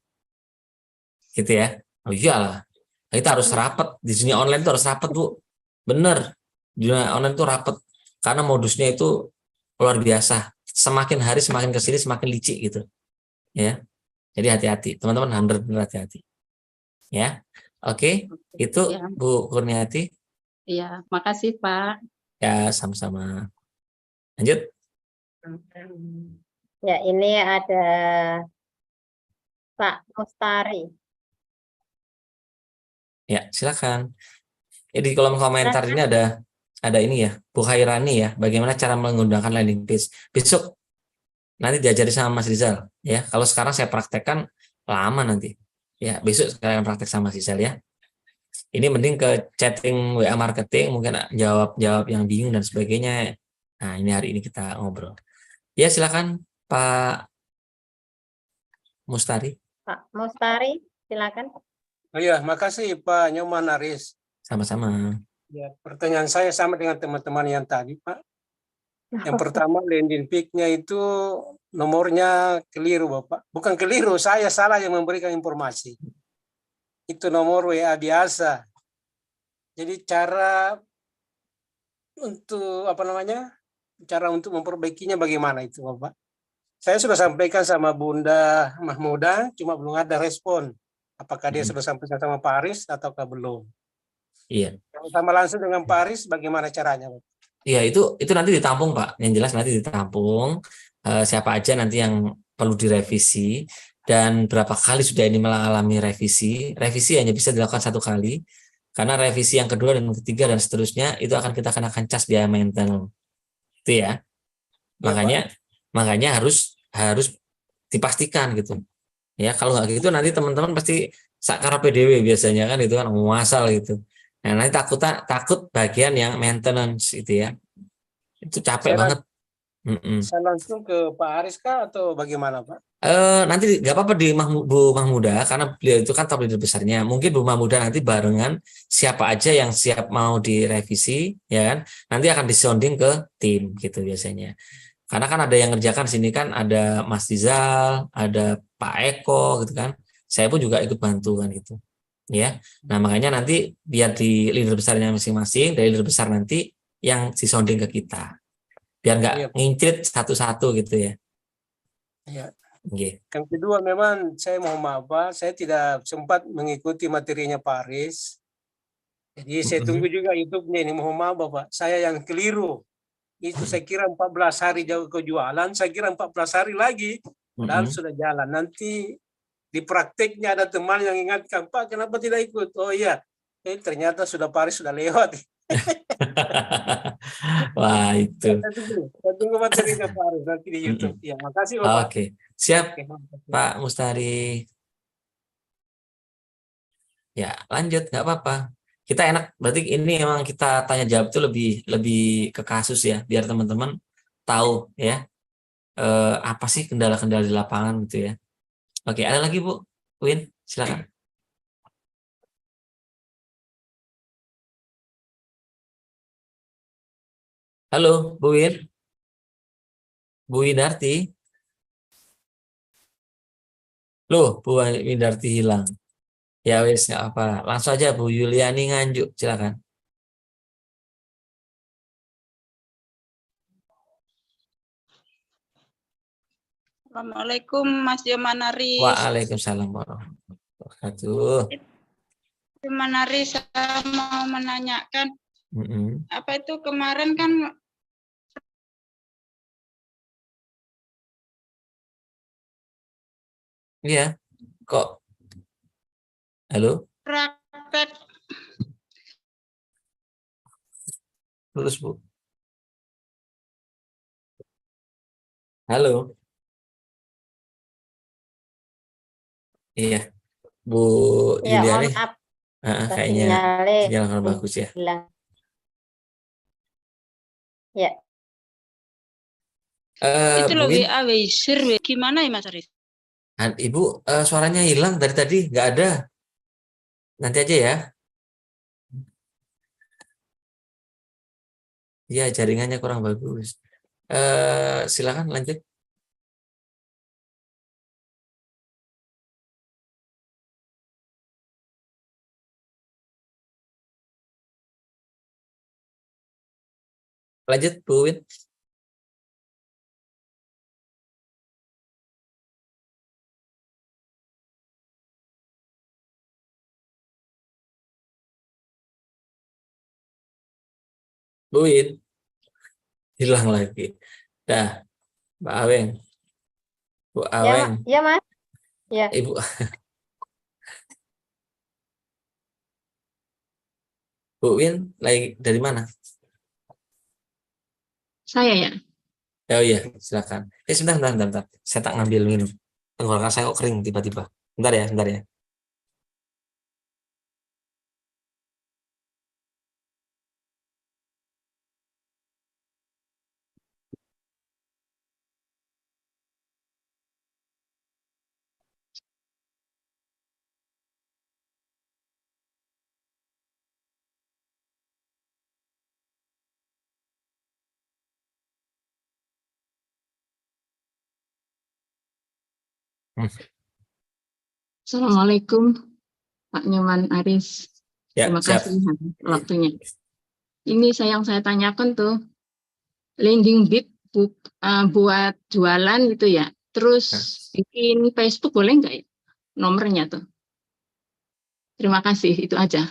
gitu ya. Oh iyalah, kita harus rapat di sini, online itu harus rapat Bu, bener. Di online itu rapat karena modusnya itu luar biasa. Semakin hari semakin kesini semakin licik gitu, ya. Jadi hati-hati, teman-teman, benar hati-hati, ya. Oke, itu Ya. Bu Kurniati. Iya, makasih Pak. Ya, sama-sama. Lanjut. Ya, ini ada Pak Mustari. Ya, silakan. Di kolom komentar ini ada ini ya, Bu Khairani ya, bagaimana cara menggunakan landing page. Besok nanti diajari sama Mas Rizal ya. Kalau sekarang saya praktekkan lama nanti. Ya, besok sekalian praktek sama Mas Rizal ya. Ini mending ke chatting WA marketing, mungkin jawab yang bingung dan sebagainya. Nah, ini hari ini kita ngobrol. Ya, silakan Pak Mustari. Pak Mustari, silakan. Oh iya, makasih Pak Nyoman Aris. Sama-sama. Ya, pertanyaan saya sama dengan teman-teman yang tadi, Pak. Yang pertama, landing page-nya itu nomornya keliru, Bapak. Bukan keliru, saya salah yang memberikan informasi. Itu nomor WA biasa. Jadi cara untuk cara untuk memperbaikinya bagaimana itu, Bapak? Saya sudah sampaikan sama Bunda Mahmuda, cuma belum ada respon. Apakah dia sudah sampaikan sama Pak Aris ataukah belum? Iya. Kalau sama langsung dengan Pak Aris, bagaimana caranya, Bapak? Iya, itu nanti ditampung Pak. Yang jelas nanti ditampung siapa aja nanti yang perlu direvisi. Dan berapa kali sudah ini mengalami revisi. Revisi hanya bisa dilakukan 1 kali, karena revisi yang kedua dan ketiga dan seterusnya itu akan kita kenakan cas biaya maintenance. Itu ya. Makanya harus dipastikan gitu. Ya, kalau nggak gitu nanti teman-teman pasti sakar PDW biasanya kan, itu kan muasal gitu. Nah, nanti takut bagian yang maintenance itu ya. Itu capek banget. Saya langsung ke Pak Aris kah atau bagaimana, Pak? Nanti nggak apa-apa di Bu Mahmuda, karena beliau itu kan top leader besarnya. Mungkin Bu Mahmuda nanti barengan siapa aja yang siap mau direvisi, ya kan? Nanti akan disonding ke tim gitu biasanya. Karena kan ada yang ngerjakan sini kan, ada Mas Rizal, ada Pak Eko gitu kan. Saya pun juga ikut bantu kan gitu. Ya. Nah, makanya nanti biar di leader besarnya masing-masing, dari leader besar nanti yang disonding ke kita. Biar nggak ngincrit satu-satu gitu ya. Iya. Okay. Yang kedua, memang saya mohon maaf, Pak, saya tidak sempat mengikuti materinya Pak Aris. Jadi saya tunggu juga YouTube-nya ini, mohon maaf Bapak, saya yang keliru. Itu saya kira 14 hari jauh kejualan, saya kira 14 hari lagi, padahal sudah jalan. Nanti di prakteknya ada teman yang ingatkan, Pak, kenapa tidak ikut? Oh iya, ternyata sudah Pak Aris sudah lewat. Wah, itu. Saya tunggu materinya Pak Aris nanti di YouTube. Ya, makasih Bapak. Oke, siap Pak Mustari. Ya, lanjut, nggak apa-apa. Kita enak, berarti ini emang kita tanya jawab itu lebih ke kasus ya, biar teman-teman tahu ya apa sih kendala-kendala di lapangan gitu ya. Oke, ada lagi Bu? Win, silakan. Halo, Bu Win. Bu Windarti. Loh, Bu Windarti hilang. Ya wes, nggak apa. Langsung aja Bu Yuliani Nganjuk, silakan. Assalamualaikum Mas Jomanaris. Waalaikumsalam warahmatullahi wabarakatuh. Jomanaris, saya mau menanyakan Mm-mm. apa itu kemarin kan Iya, kok. Halo, praktek terus Bu. Halo, iya, Bu Ya, mohon Yuliani. maaf. Kayaknya Sinyalnya sinyal kurang bagus ya. hilang. Ya, itu Bu loh Win, WA Wisir, gimana ya Mas Aris? Ibu suaranya hilang dari tadi, nggak ada. Nanti aja ya. Iya, jaringannya kurang bagus. Silakan lanjut. Lanjut, Bu Win. Bu Win, hilang lagi. Dah, Mbak Aweng. Bu ya, Aweng. ya Mas. Ya, Ibu. Bu Win, lagi dari mana? Saya ya. Oh iya, silakan. Sebentar. Saya tak ngambil minum. Tenggorokan saya kok kering tiba-tiba. Bentar ya. Assalamualaikum Pak Nyoman Aris. Ya, Terima siap. kasih waktunya. Ini yang saya tanyakan tuh, landing bit buat jualan gitu ya. Terus bikin Facebook boleh nggak ya? Nomornya tuh. Terima kasih, itu aja.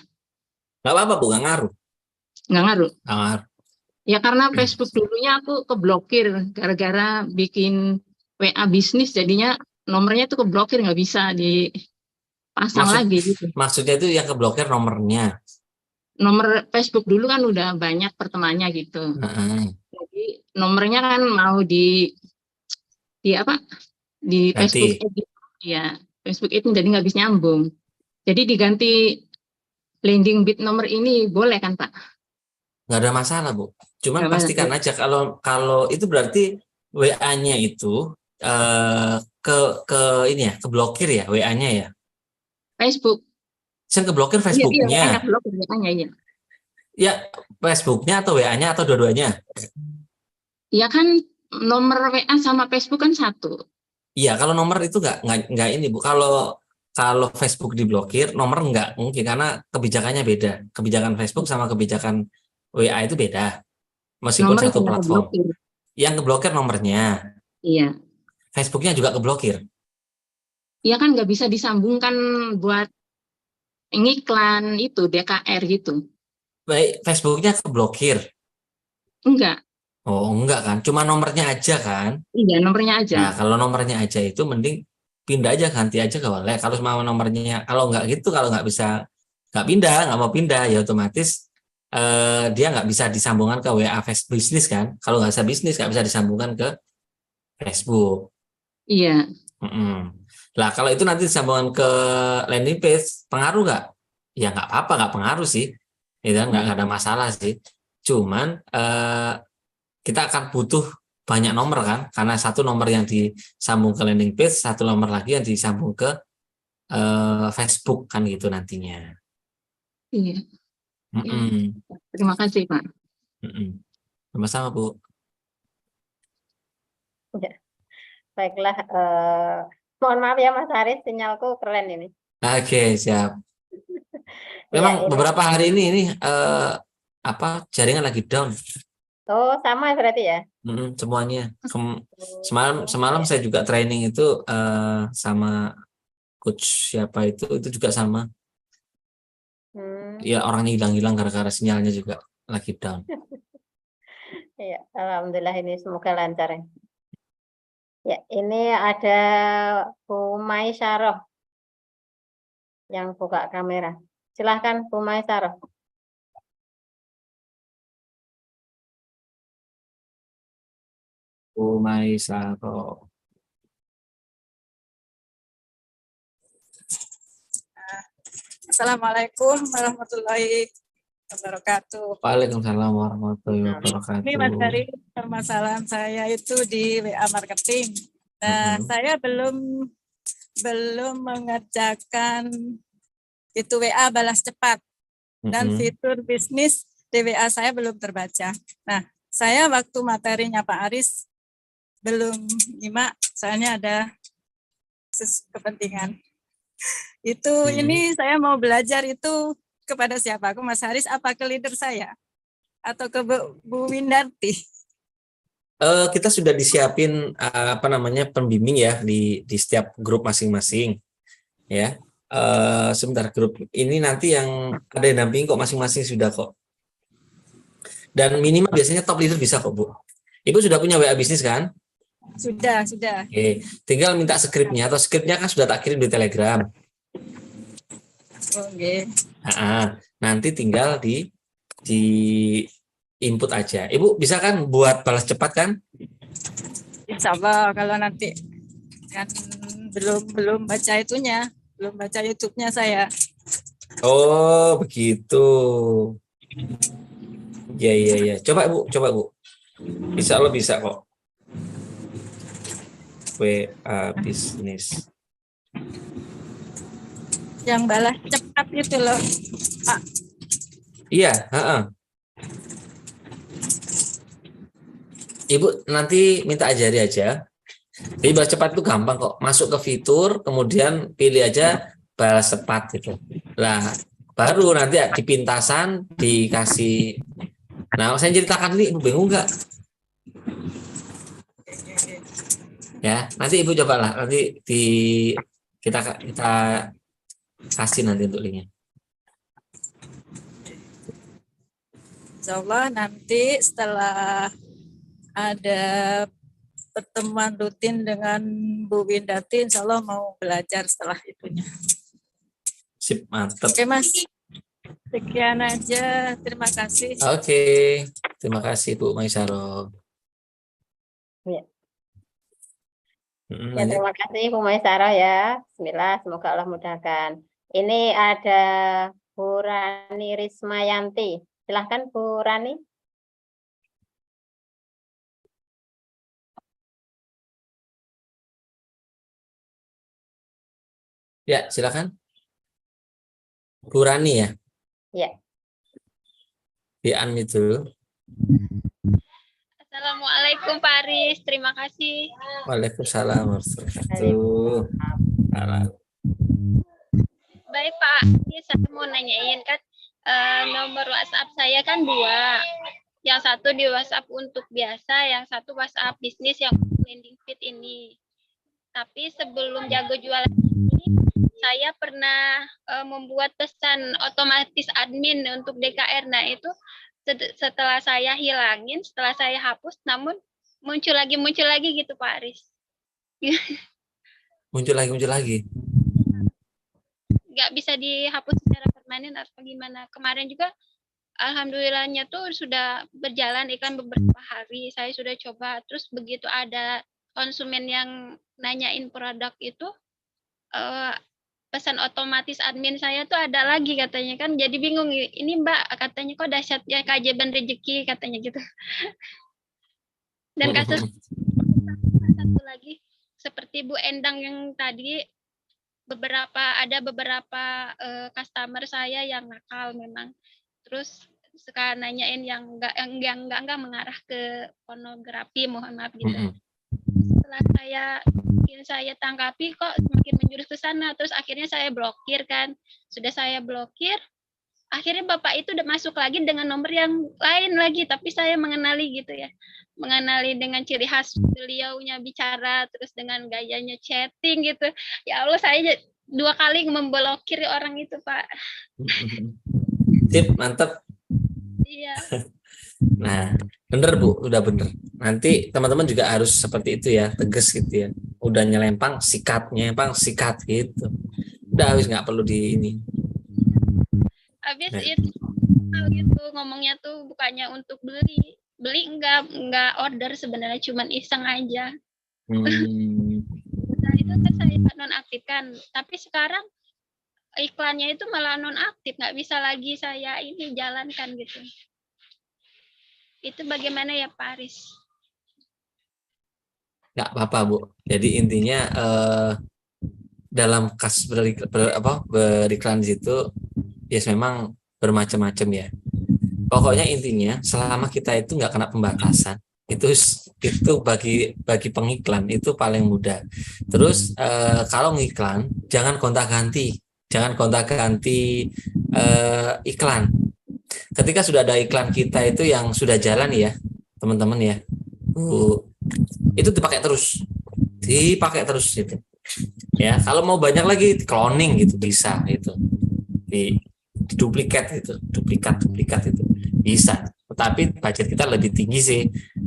Nggak apa-apa, Bu, nggak ngaruh. Nggak ngaruh. Nggak ngaruh. Ya karena Facebook dulunya aku keblokir gara-gara bikin WA bisnis, jadinya nomornya tuh keblokir, nggak bisa dipasang lagi gitu. Maksudnya itu yang keblokir nomornya. Nomor Facebook dulu kan udah banyak pertemanannya gitu. Jadi nomornya kan mau di apa? Di Facebook ya, Facebook itu jadi nggak bisa nyambung. Jadi diganti landing bit nomor ini boleh kan Pak? Nggak ada masalah, Bu. Cuman pastikan aja kalau itu berarti WA-nya itu ke ini ya, keblokir ya WA-nya ya. Facebook. Saya keblokir Facebook-nya. Iya, blokir WA-nya ya. Ya, Facebook-nya atau WA-nya atau dua-duanya? Iya kan nomor WA sama Facebook kan satu. Iya, kalau nomor itu nggak ini Bu. Kalau Facebook diblokir, nomor nggak mungkin karena kebijakannya beda. Kebijakan Facebook sama kebijakan WA itu beda. Meskipun Nomor satu platform. Keblokir. Yang keblokir nomornya. Iya. Facebooknya juga keblokir. Iya kan nggak bisa disambungkan buat ngiklan itu DKR gitu. Baik, Facebooknya keblokir. Enggak. Oh, enggak kan? Cuma nomornya aja kan? Iya, nomornya aja. Nah, kalau nomornya aja itu mending pindah aja, ganti aja ke boleh. Kalau mau nomornya, kalau nggak gitu, kalau nggak bisa, nggak mau pindah, ya otomatis dia nggak bisa disambungkan ke WA Facebook bisnis kan? Kalau nggak bisa bisnis, nggak bisa disambungkan ke Facebook. Iya. Lah kalau itu nanti disambungkan ke landing page, pengaruh nggak? Ya nggak apa-apa, nggak pengaruh sih. Ya, nggak ada masalah sih. Cuman kita akan butuh banyak nomor kan, karena satu nomor yang disambung ke landing page, satu nomor lagi yang disambung ke Facebook kan gitu nantinya. Iya. Mm-mm. Terima kasih, Pak. Mm-mm. Sama-sama, Bu. Ya. Baiklah, mohon maaf ya Mas Haris, sinyalku keren ini. Oke, siap. Ya, Memang ini. beberapa hari ini jaringan lagi down. Oh, sama berarti ya? Semuanya. Semalam saya juga training itu sama coach siapa itu juga sama. Ya orangnya hilang-hilang gara-gara sinyalnya juga lagi down. Iya, alhamdulillah ini semoga lancar ya. Ya, ini ada Bu Maisaroh yang buka kamera. Silahkan Bu Maisaroh. Bu Maisaroh. Assalamualaikum warahmatullahi wabarakatuh. Waalaikumsalam warahmatullahi wabarakatuh. Ini Mas Dari, permasalahan saya itu di WA marketing. Nah, saya belum mengerjakan itu WA balas cepat dan fitur bisnis di WA saya belum terbaca. Nah, saya waktu materinya Pak Aris belum nyimak, soalnya ada kepentingan. Itu ini saya mau belajar itu kepada siapa? Aku Mas Haris apa ke leader saya atau ke Bu Windarti? Kita sudah disiapin pembimbing ya di setiap grup masing-masing ya. Sebentar, grup ini nanti yang ada yang damping kok masing-masing sudah kok. Dan minimal biasanya top leader bisa kok Bu. Ibu sudah punya WA bisnis kan? Sudah. Oke, tinggal minta skripnya atau skripnya kan sudah tak kirim di Telegram. Oke. Nanti tinggal di input aja. Ibu bisa kan buat balas cepat kan? Insya Allah kalau nanti kan belum baca itunya, belum baca YouTube-nya saya. Oh begitu. Ya. Coba Bu. Insya Allah bisa kok. WA bisnis. Yang balas cepat itu loh, Pak. Iya. Ibu nanti minta ajari aja. Jadi balas cepat itu gampang kok. Masuk ke fitur, kemudian pilih aja balas cepat gitu. Lah, baru nanti di pintasan dikasih. Nah, saya ceritakan ini, Ibu bingung nggak? Ya, nanti Ibu cobalah. Nanti kita kasih nanti untuk linknya. Insya Allah nanti setelah ada pertemuan rutin dengan Bu Windati, insya Allah mau belajar setelah itunya. Sip, mantap. Oke Mas, sekian aja. Terima kasih. Oke, terima kasih Bu Maisaroh. Ya. Ya, terima kasih Bu Maisaroh ya. Bismillah, semoga Allah mudahkan. Ini ada Bu Rani Rismayanti. Silahkan Bu Rani. Ya, silakan. Bu Rani ya? Ya. Di unmute dulu. Assalamualaikum Pak Aris, terima kasih. Waalaikumsalam warahmatullahi wabarakatuh. Baik Pak, ini saya mau nanyain kan nomor WhatsApp saya kan 2. Yang satu di WhatsApp untuk biasa, yang satu WhatsApp bisnis yang landing feed ini. Tapi sebelum jago jualan ini, saya pernah membuat pesan otomatis admin untuk DKR. Nah itu setelah saya hilangin, setelah saya hapus, namun muncul lagi gitu Pak Aris. Muncul lagi. Nggak bisa dihapus secara permanen atau gimana. Kemarin juga alhamdulillahnya tuh sudah berjalan iklan beberapa hari. Saya sudah coba, terus begitu ada konsumen yang nanyain produk itu, pesan otomatis admin saya tuh ada lagi katanya kan, jadi bingung ini Mbak katanya kok dahsyat ya keajaiban rezeki katanya gitu. Dan kasus satu lagi seperti Bu Endang yang tadi ada beberapa customer saya yang nakal memang. Terus suka nanyain yang enggak mengarah ke pornografi, mohon maaf gitu. Setelah saya tangkapi kok semakin menjurus ke sana, terus akhirnya saya blokir kan. Sudah saya blokir, akhirnya bapak itu udah masuk lagi dengan nomor yang lain lagi, tapi saya mengenali gitu ya. Mengenali dengan ciri khas beliaunya bicara, terus dengan gayanya chatting gitu. Ya Allah, saya 2 kali memblokir orang itu, Pak. Sip, mantap. Iya. Nah, bener Bu, udah bener. Nanti teman-teman juga harus seperti itu ya, tegas gitu ya. Udah nyelempang, sikat gitu. Udah habis nggak perlu di ini. Habis itu gitu ngomongnya tuh bukannya untuk beli enggak order, sebenarnya cuman iseng aja. Nah, itu kan saya nonaktifkan, tapi sekarang iklannya itu malah nonaktif, nggak bisa lagi saya ini jalankan gitu. Itu bagaimana ya Pak Aris? Nggak apa-apa Bu. Jadi intinya dalam kasus beriklan di situ ya memang bermacam-macam ya. Pokoknya intinya selama kita itu nggak kena pembatasan, itu bagi pengiklan itu paling mudah. Terus kalau ngiklan jangan gonta-ganti iklan. Ketika sudah ada iklan kita itu yang sudah jalan ya teman-teman ya, itu dipakai terus gitu ya. Kalau mau banyak lagi cloning gitu bisa, itu di duplikat itu bisa, tapi budget kita lebih tinggi sih.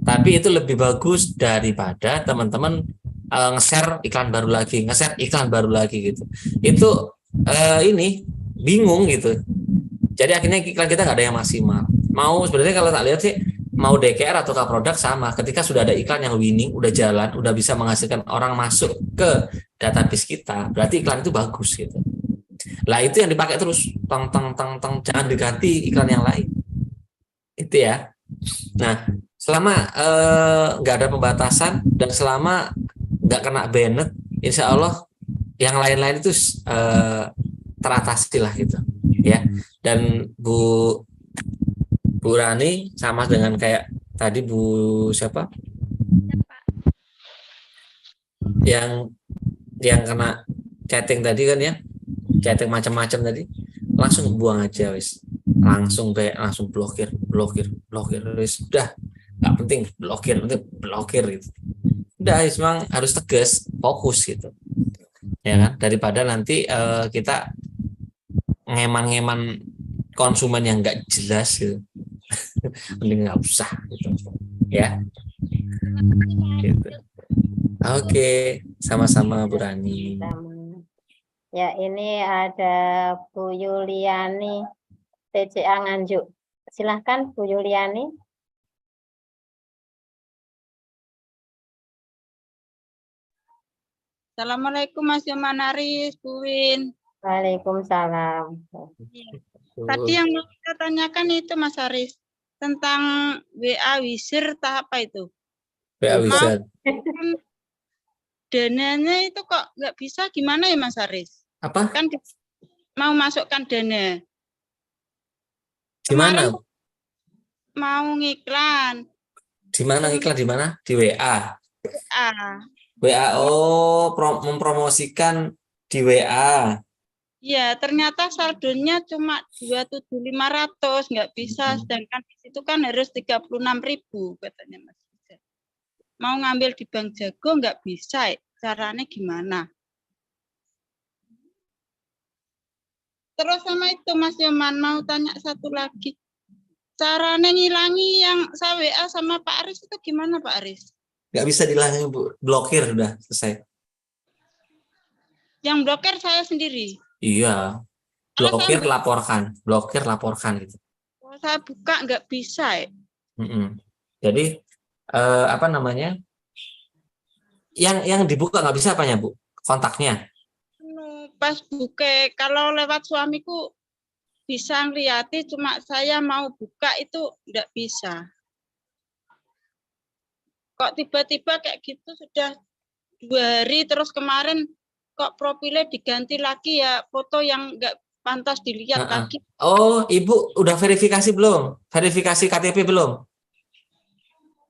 Tapi itu lebih bagus daripada teman-teman nge-share iklan baru lagi gitu. Itu ini bingung gitu. Jadi akhirnya iklan kita nggak ada yang maksimal. Mau sebenarnya kalau tak lihat sih, mau DKR atau produk sama. Ketika sudah ada iklan yang winning, udah jalan, udah bisa menghasilkan orang masuk ke database kita, berarti iklan itu bagus gitu. Lah itu yang dipakai terus, jangan diganti iklan yang lain. Itu ya. Nah, selama nggak ada pembatasan dan selama nggak kena banned, insya Allah yang lain-lain itu teratasi lah gitu ya. Dan Bu Rani sama dengan kayak tadi Bu siapa yang kena chatting tadi kan ya, chatting macam-macam tadi, langsung buang aja wis, langsung blokir wis, udah nggak penting blokir gitu. Udah memang harus tegas, fokus gitu ya kan, daripada nanti kita ngeman konsumen yang nggak jelas gitu. Mending nggak usah gitu ya gitu. Oke, sama-sama Bu Rani. Ya, ini ada Bu Yuliani TCA Nganjuk. Silahkan Bu Yuliani. Assalamualaikum Mas Yoman Aris, Bu Win. Waalaikumsalam. Tadi yang mau kita tanyakan itu Mas Aris, tentang WA Wizard apa itu? WA Wizard. Dananya itu kok nggak bisa, gimana ya Mas Aris? Apa? Kan mau masukkan dana. Di mana? Mau ngiklan. Di mana ngiklan, di mana? Di WA. WA. Oh, mempromosikan di WA. Ya, ternyata saldonya cuma 27.500, nggak bisa, sedangkan di situ kan harus 36.000 katanya Mas. Mau ngambil di Bank Jago nggak bisa, caranya gimana? Terus sama itu Mas Yoman, mau tanya satu lagi. Caranya ngilangi yang saya WA sama Pak Aris itu gimana Pak Aris? Nggak bisa dihilangin Bu, blokir udah selesai. Yang blokir saya sendiri? Iya, blokir laporkan gitu. Kalau saya buka nggak bisa ya? Jadi apa namanya, yang dibuka nggak bisa apanya Bu, kontaknya? Pas buka, kalau lewat suamiku bisa ngeliati, cuma saya mau buka itu nggak bisa. Kok tiba-tiba kayak gitu sudah 2 hari, terus kemarin kok profilnya diganti lagi ya, foto yang nggak pantas dilihat lagi. Oh, Ibu udah verifikasi belum? Verifikasi KTP belum?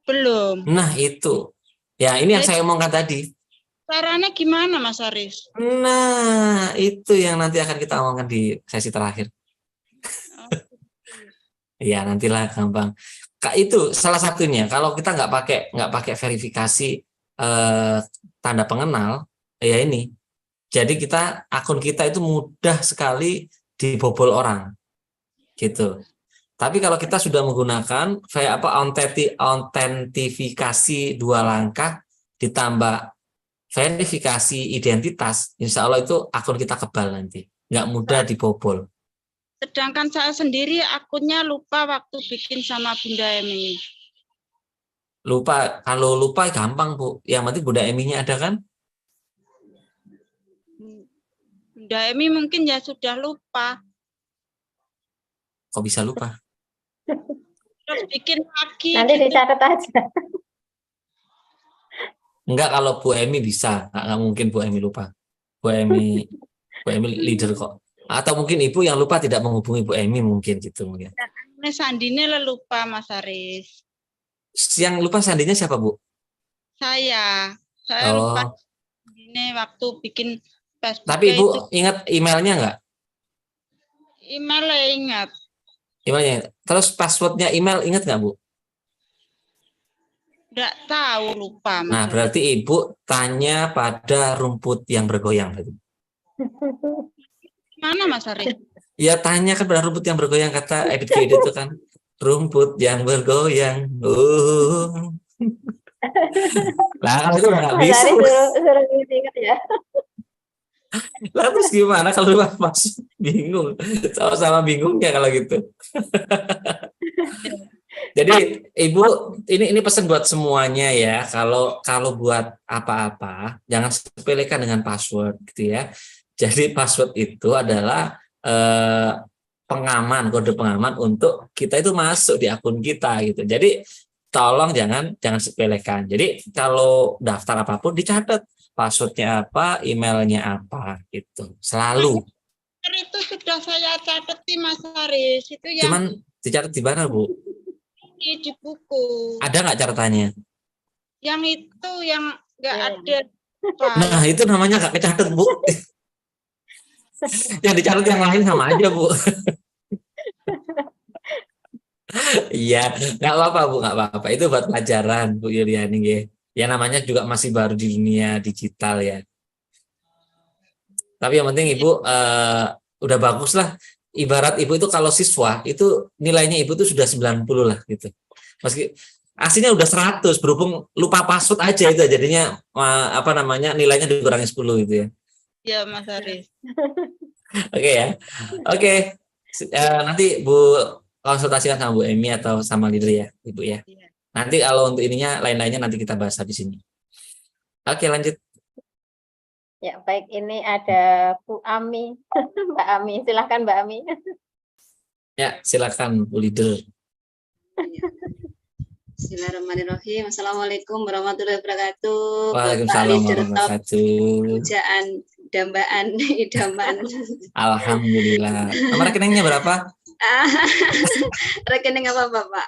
Belum. Nah, itu. Ya, ini yang saya omongkan tadi. Caranya gimana, Mas Aris? Nah, itu yang nanti akan kita omongkan di sesi terakhir. Iya, nantilah gampang. Kak, itu salah satunya. Kalau kita nggak pakai verifikasi tanda pengenal, ya ini. Jadi akun kita itu mudah sekali dibobol orang, gitu. Tapi kalau kita sudah menggunakan autentifikasi 2 langkah ditambah verifikasi identitas, insya Allah itu akun kita kebal nanti, nggak mudah dibobol. Sedangkan saya sendiri akunnya lupa waktu bikin sama Bunda Emi. Lupa, kalau lupa gampang Bu, yang penting Bunda Eminya ada kan? Bunda Emi mungkin ya sudah lupa. Kok bisa lupa? Terus bikin lagi. Nanti gitu. dicatat aja. Enggak, kalau Bu Emi bisa, nggak mungkin Bu Emi lupa. Bu Emi leader kok. Atau mungkin Ibu yang lupa tidak menghubungi Bu Emi mungkin gitu mungkin. Nah, sandinya lupa Mas Aris. Yang lupa sandinya siapa Bu? Saya lupa ini waktu bikin Facebook. Tapi Ibu ingat emailnya nggak? Emailnya ingat. Emailnya. Terus passwordnya email ingat nggak Bu? Nggak tahu, lupa. Mas Nah, berarti Ibu tanya pada rumput yang bergoyang. Mana Mas Aris? Ya tanya kan pada rumput yang bergoyang, kata Ebit Kid itu kan. Rumput yang bergoyang. Lah kalau itu udah nggak bisa. Suruh ingat ya. Lah terus gimana kalau pas bingung? Sama-sama bingungnya kalau gitu. Jadi Ibu, ini pesan buat semuanya ya. Kalau buat apa-apa jangan sepelekan dengan password gitu ya. Jadi password itu adalah pengaman, kode pengaman untuk kita itu masuk di akun kita gitu. Jadi tolong jangan sepelekan. Jadi kalau daftar apapun dicatat passwordnya apa, emailnya apa gitu. Selalu. Itu sudah saya catat sih Mas Aris. Itu yang Cuman dicatat di mana Bu? di buku. Ada nggak catatannya? Yang itu yang nggak ada. Nah itu namanya nggak kecatat Bu. Yang dicatat yang lain sama aja Bu. Iya, nggak apa-apa Bu, nggak apa-apa. Itu buat pelajaran Bu Yuliani ya. Ya namanya juga masih baru di dunia digital ya. Tapi yang penting Ibu udah bagus lah. Ibarat Ibu itu kalau siswa itu nilainya Ibu itu sudah 90 lah gitu. Meski aslinya udah 100, berhubung lupa password aja itu jadinya nilainya dikurangi 10 gitu ya. Ya Mas Aris. Oke ya. Oke. Nanti Bu konsultasikan sama Bu Emi atau sama leader ya, Ibu ya. Nanti kalau untuk ininya lain-lainnya nanti kita bahas di sini. Oke, lanjut. Ya, baik, ini ada Bu Ami. Mbak Ami, silahkan Mbak Ami. Ya, silakan Bu leader. Bismillahirrahmanirrahim. Assalamualaikum warahmatullahi wabarakatuh. Waalaikumsalam warahmatullahi wabarakatuh. Pujaan, dambaan, idaman. Alhamdulillah. Nomor rekeningnya berapa? Rekening apa Bapak?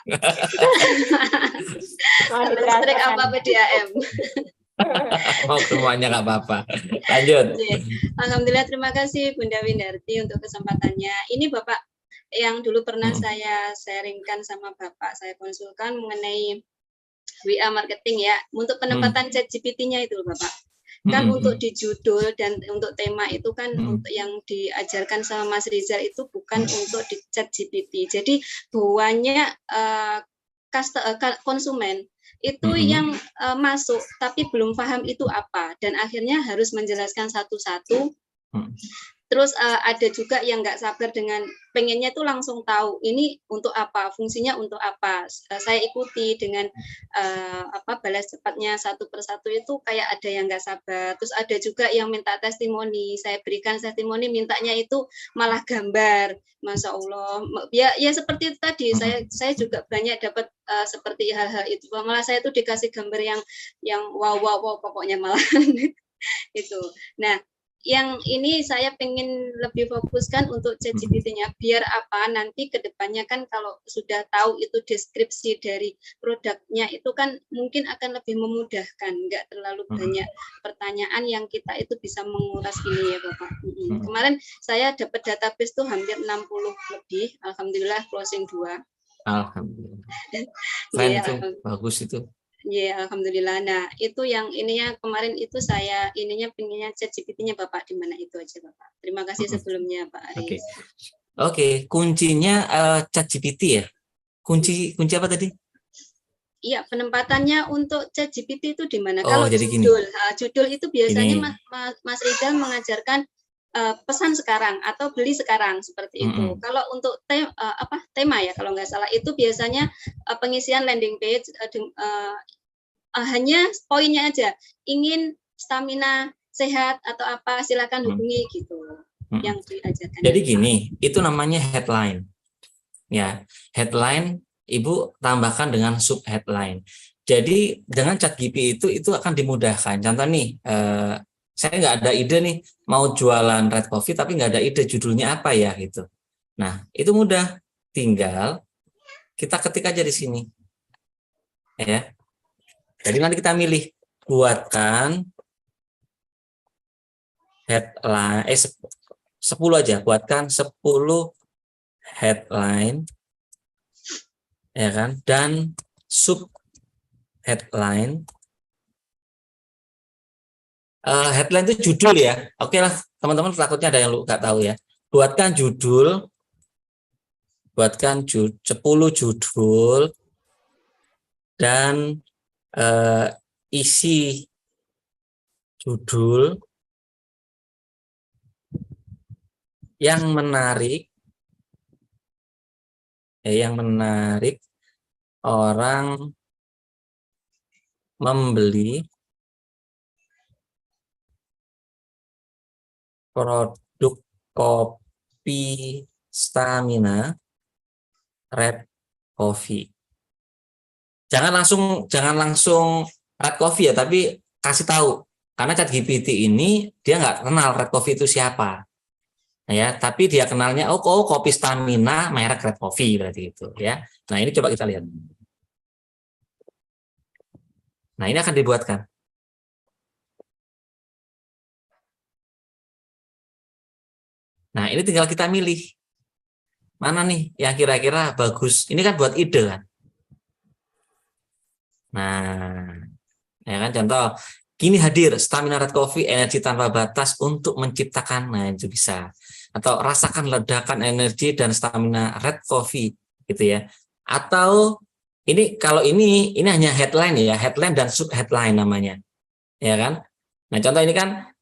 Listrik apa PDAM? Mau semuanya nggak apa-apa. Lanjut. Alhamdulillah, terima kasih Bunda Windarti untuk kesempatannya. Ini Bapak yang dulu pernah saya sharingkan sama Bapak, saya konsulkan mengenai WA marketing ya, untuk penempatan ChatGPT-nya itu Bapak. Kan untuk di judul dan untuk tema itu kan untuk yang diajarkan sama Mas Rizal itu bukan untuk di ChatGPT. Jadi bawahnya konsumen itu yang masuk tapi belum paham itu apa, dan akhirnya harus menjelaskan satu-satu. Terus ada juga yang nggak sabar dengan pengennya tuh langsung tahu ini untuk apa, fungsinya untuk apa. Saya ikuti dengan balas cepatnya satu persatu itu kayak ada yang nggak sabar. Terus ada juga yang minta testimoni, saya berikan testimoni, mintanya itu malah gambar. Masya Allah, ya seperti itu tadi. Saya juga banyak dapat seperti hal-hal itu. Malah saya tuh dikasih gambar yang wow pokoknya malah itu. Nah, yang ini saya pengen lebih fokuskan untuk ChatGPT-nya, biar apa nanti kedepannya kan kalau sudah tahu itu deskripsi dari produknya itu kan mungkin akan lebih memudahkan, nggak terlalu banyak pertanyaan yang kita itu bisa menguras ini ya Bapak. Kemarin saya dapat database tuh hampir 60 lebih, alhamdulillah closing 2. Alhamdulillah. Keren itu, bagus itu. Ya, alhamdulillah. Nah, itu yang ininya kemarin itu saya ininya pengennya ChatGPT-nya Bapak di mana itu aja Bapak. Terima kasih sebelumnya Pak Aris. Oke, kuncinya ChatGPT ya. Kunci apa tadi? Iya, penempatannya untuk ChatGPT itu di mana? Oh, Kalau jadi judul, judul itu biasanya gini. Mas Rizal mengajarkan pesan sekarang atau beli sekarang seperti itu. Kalau untuk tema ya kalau nggak salah itu biasanya pengisian landing page hanya poinnya aja, ingin stamina sehat atau apa silakan hubungi gitu yang diajarkan. Jadi gini, itu namanya headline. Ya, headline Ibu tambahkan dengan sub headline. Jadi dengan ChatGPT itu akan dimudahkan. Contoh nih, saya nggak ada ide nih mau jualan red coffee tapi nggak ada ide judulnya apa ya gitu. Nah itu mudah, tinggal kita ketik aja di sini. Ya, jadi nanti kita milih buatkan headline 10 aja, buatkan 10 headline. Ya kan, dan sub headline. Headline itu judul ya. Oke lah, teman-teman takutnya ada yang lu nggak tahu ya. Buatkan 10 judul dan isi judul yang menarik orang membeli produk kopi stamina red coffee. Jangan langsung red coffee ya, tapi kasih tahu karena ChatGPT ini dia nggak kenal red coffee itu siapa. Ya, tapi dia kenalnya kopi stamina merek red coffee berarti itu ya. Nah, ini coba kita lihat. Nah, ini akan dibuatkan. Nah, ini tinggal kita milih. Mana nih yang kira-kira bagus. Ini kan buat ide kan. Nah, ya kan contoh. Kini hadir stamina red coffee, energi tanpa batas untuk menciptakan. Nah, itu bisa. Atau rasakan ledakan energi dan stamina red coffee gitu ya. Atau ini kalau ini hanya headline ya, headline dan sub headline namanya. Ya kan? Nah, contoh ini kan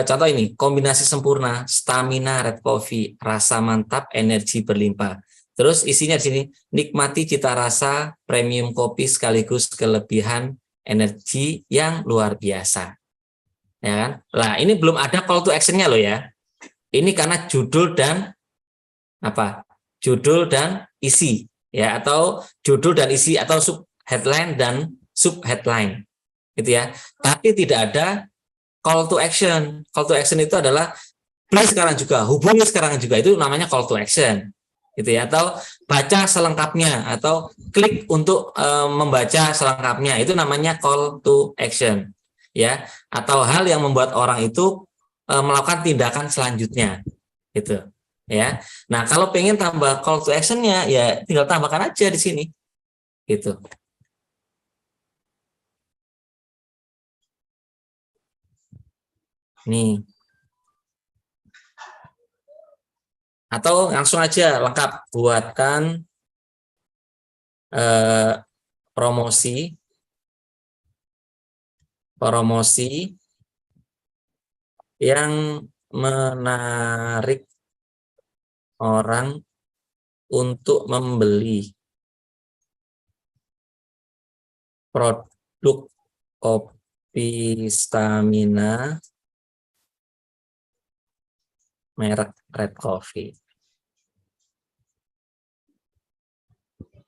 contoh ini kombinasi sempurna stamina red coffee, rasa mantap, energi berlimpah. Terus isinya di sini nikmati cita rasa premium kopi sekaligus kelebihan energi yang luar biasa. Ya kan? Nah, ini belum ada call to action-nya loh ya. Ini karena judul dan apa? Judul dan isi ya, atau judul dan isi atau sub headline dan sub headline. Gitu ya. Tapi tidak ada call to action. Call to action itu adalah play sekarang juga, hubungi sekarang juga, itu namanya call to action. Gitu ya, atau baca selengkapnya atau klik untuk membaca selengkapnya, itu namanya call to action ya, atau hal yang membuat orang itu melakukan tindakan selanjutnya gitu ya. Nah, kalau pengen tambah call to action-nya ya tinggal tambahkan aja di sini gitu. Nih. Atau langsung aja lengkap, buatkan promosi yang menarik orang untuk membeli produk kopi stamina merek red coffee.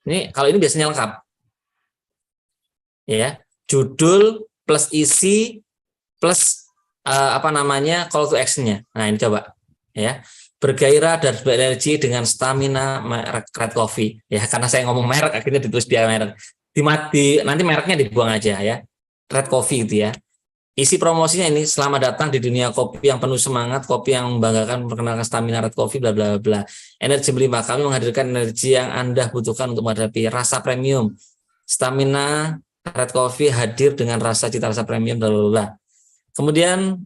Ini kalau ini biasanya lengkap. Ya, judul plus isi plus call to action-nya. Nah, ini coba ya. Bergairah dan berenergi dengan stamina merek Red Coffee. Ya, karena saya ngomong merek akhirnya ditulis dia merek. Nanti mereknya dibuang aja ya. Red Coffee itu ya. Isi promosinya ini, selamat datang di dunia kopi yang penuh semangat, kopi yang membanggakan, memperkenalkan stamina Red Coffee, bla bla bla. Energi berlimpah, kami menghadirkan energi yang Anda butuhkan untuk menghadapi rasa premium. Stamina Red Coffee hadir dengan cita rasa premium, bla bla bla. Kemudian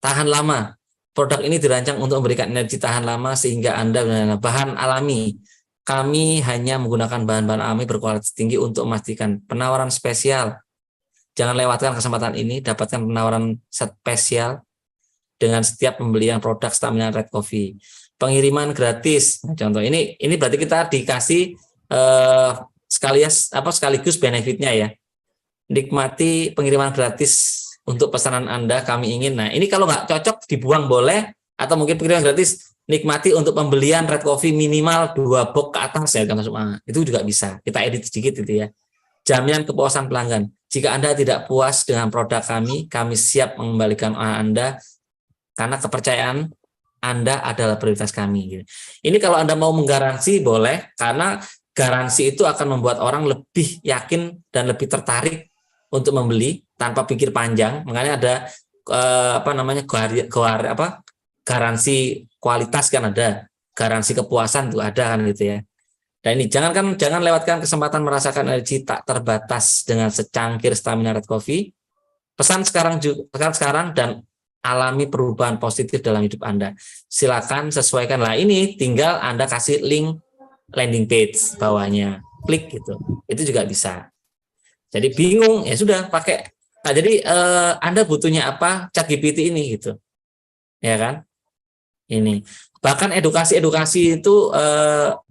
tahan lama. Produk ini dirancang untuk memberikan energi tahan lama sehingga Anda bahan alami. Kami hanya menggunakan bahan-bahan alami berkualitas tinggi untuk memastikan penawaran spesial. Jangan lewatkan kesempatan ini, dapatkan penawaran spesial dengan setiap pembelian produk Stamina Red Coffee. Pengiriman gratis. Nah, contoh ini berarti kita dikasih sekaligus benefitnya ya. Nikmati pengiriman gratis untuk pesanan Anda, kami ingin. Nah, ini kalau nggak cocok dibuang boleh, atau mungkin pengiriman gratis nikmati untuk pembelian Red Coffee minimal 2 box ke atas ya, itu juga bisa. Kita edit sedikit gitu ya. Jaminan kepuasan pelanggan. Jika Anda tidak puas dengan produk kami siap mengembalikan Anda karena kepercayaan Anda adalah prioritas kami. Ini kalau Anda mau menggaransi boleh, karena garansi itu akan membuat orang lebih yakin dan lebih tertarik untuk membeli tanpa pikir panjang. Makanya ada garansi kualitas kan ada, garansi kepuasan tuh ada kan gitu ya. Dan ini jangan lewatkan kesempatan merasakan energi tak terbatas dengan secangkir Stamina Red Coffee. Pesan sekarang dan alami perubahan positif dalam hidup Anda. Silakan sesuaikan. Lah ini tinggal Anda kasih link landing page bawahnya, klik gitu. Itu juga bisa. Jadi bingung ya sudah pakai. Nah, jadi Anda butuhnya apa? ChatGPT ini gitu. Ya kan? Ini. Bahkan edukasi itu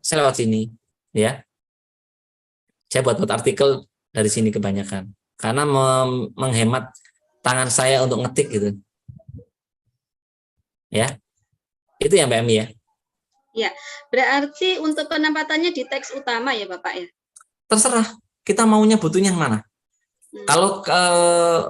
saya lewat sini ya. Saya buat artikel dari sini kebanyakan. Karena menghemat tangan saya untuk ngetik gitu. Ya. Itu ya Mbak Emi ya. Ya, berarti untuk penempatannya di teks utama ya Bapak ya? Terserah, kita maunya butuhnya yang mana. Kalau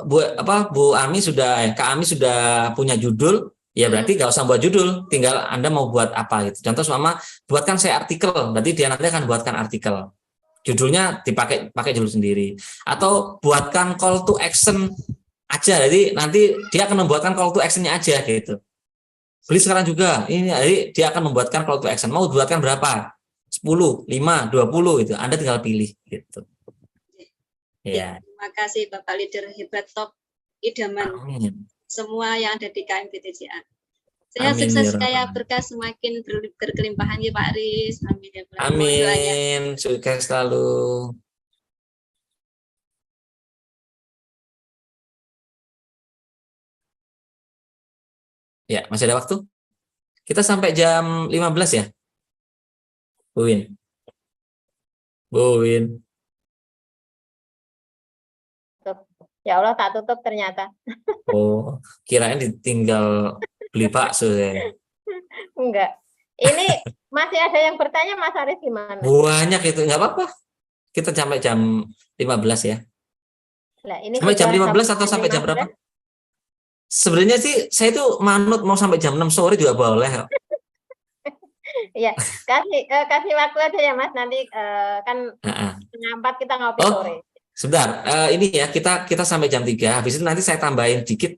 Bu Ami Kak Ami sudah punya judul, ya berarti nggak usah buat judul, tinggal Anda mau buat apa gitu. Contoh sama buatkan saya artikel, berarti dia nanti akan buatkan artikel. Judulnya pakai judul sendiri. Atau buatkan call to action aja, jadi nanti dia akan membuatkan call to action-nya aja gitu. Beli sekarang juga, ini jadi dia akan membuatkan call to action. Mau buatkan berapa? 10, 5, 20 itu. Anda tinggal pilih gitu. Ya. Terima kasih Bapak Leader hebat, top, idaman. Amin. Semua yang ada di KMPTJA. Saya sukses kaya berkah semakin berkelimpahan ya Pak Aris. Amin ya Allah. Amin. Sukses selalu. Ya, masih ada waktu? Kita sampai jam 15 ya? Bu Win. Ya Allah, tak tutup ternyata. Oh, kirain ditinggal beli bakso ya. Enggak. Ini masih ada yang bertanya Mas Aris gimana? Banyak itu, nggak apa-apa. Kita sampai jam 15 ya. Lah, ini sampai jam 15 atau sampai jam berapa? Sebenarnya sih saya itu manut mau sampai jam 6 sore juga boleh. Iya, kasih waktu aja ya Mas, nanti kan setengah 4 kita ngopi sore. Sebentar, ini ya kita sampai jam 3. Habis itu nanti saya tambahin dikit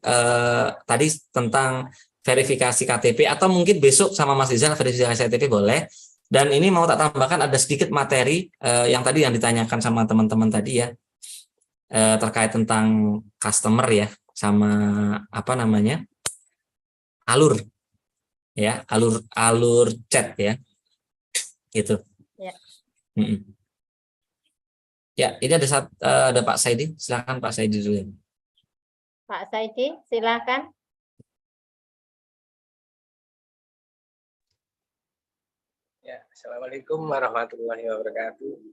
tadi tentang verifikasi KTP, atau mungkin besok sama Mas Rizal verifikasi KTP boleh. Dan ini mau tak tambahkan ada sedikit materi yang tadi yang ditanyakan sama teman-teman tadi ya, terkait tentang customer ya, sama apa namanya, alur ya, alur chat ya, gitu. Ya. Ya, ini ada Pak Saidi. Silakan Pak Saidi dulu. Pak Saidi, silakan. Ya, Assalamualaikum warahmatullahi wabarakatuh.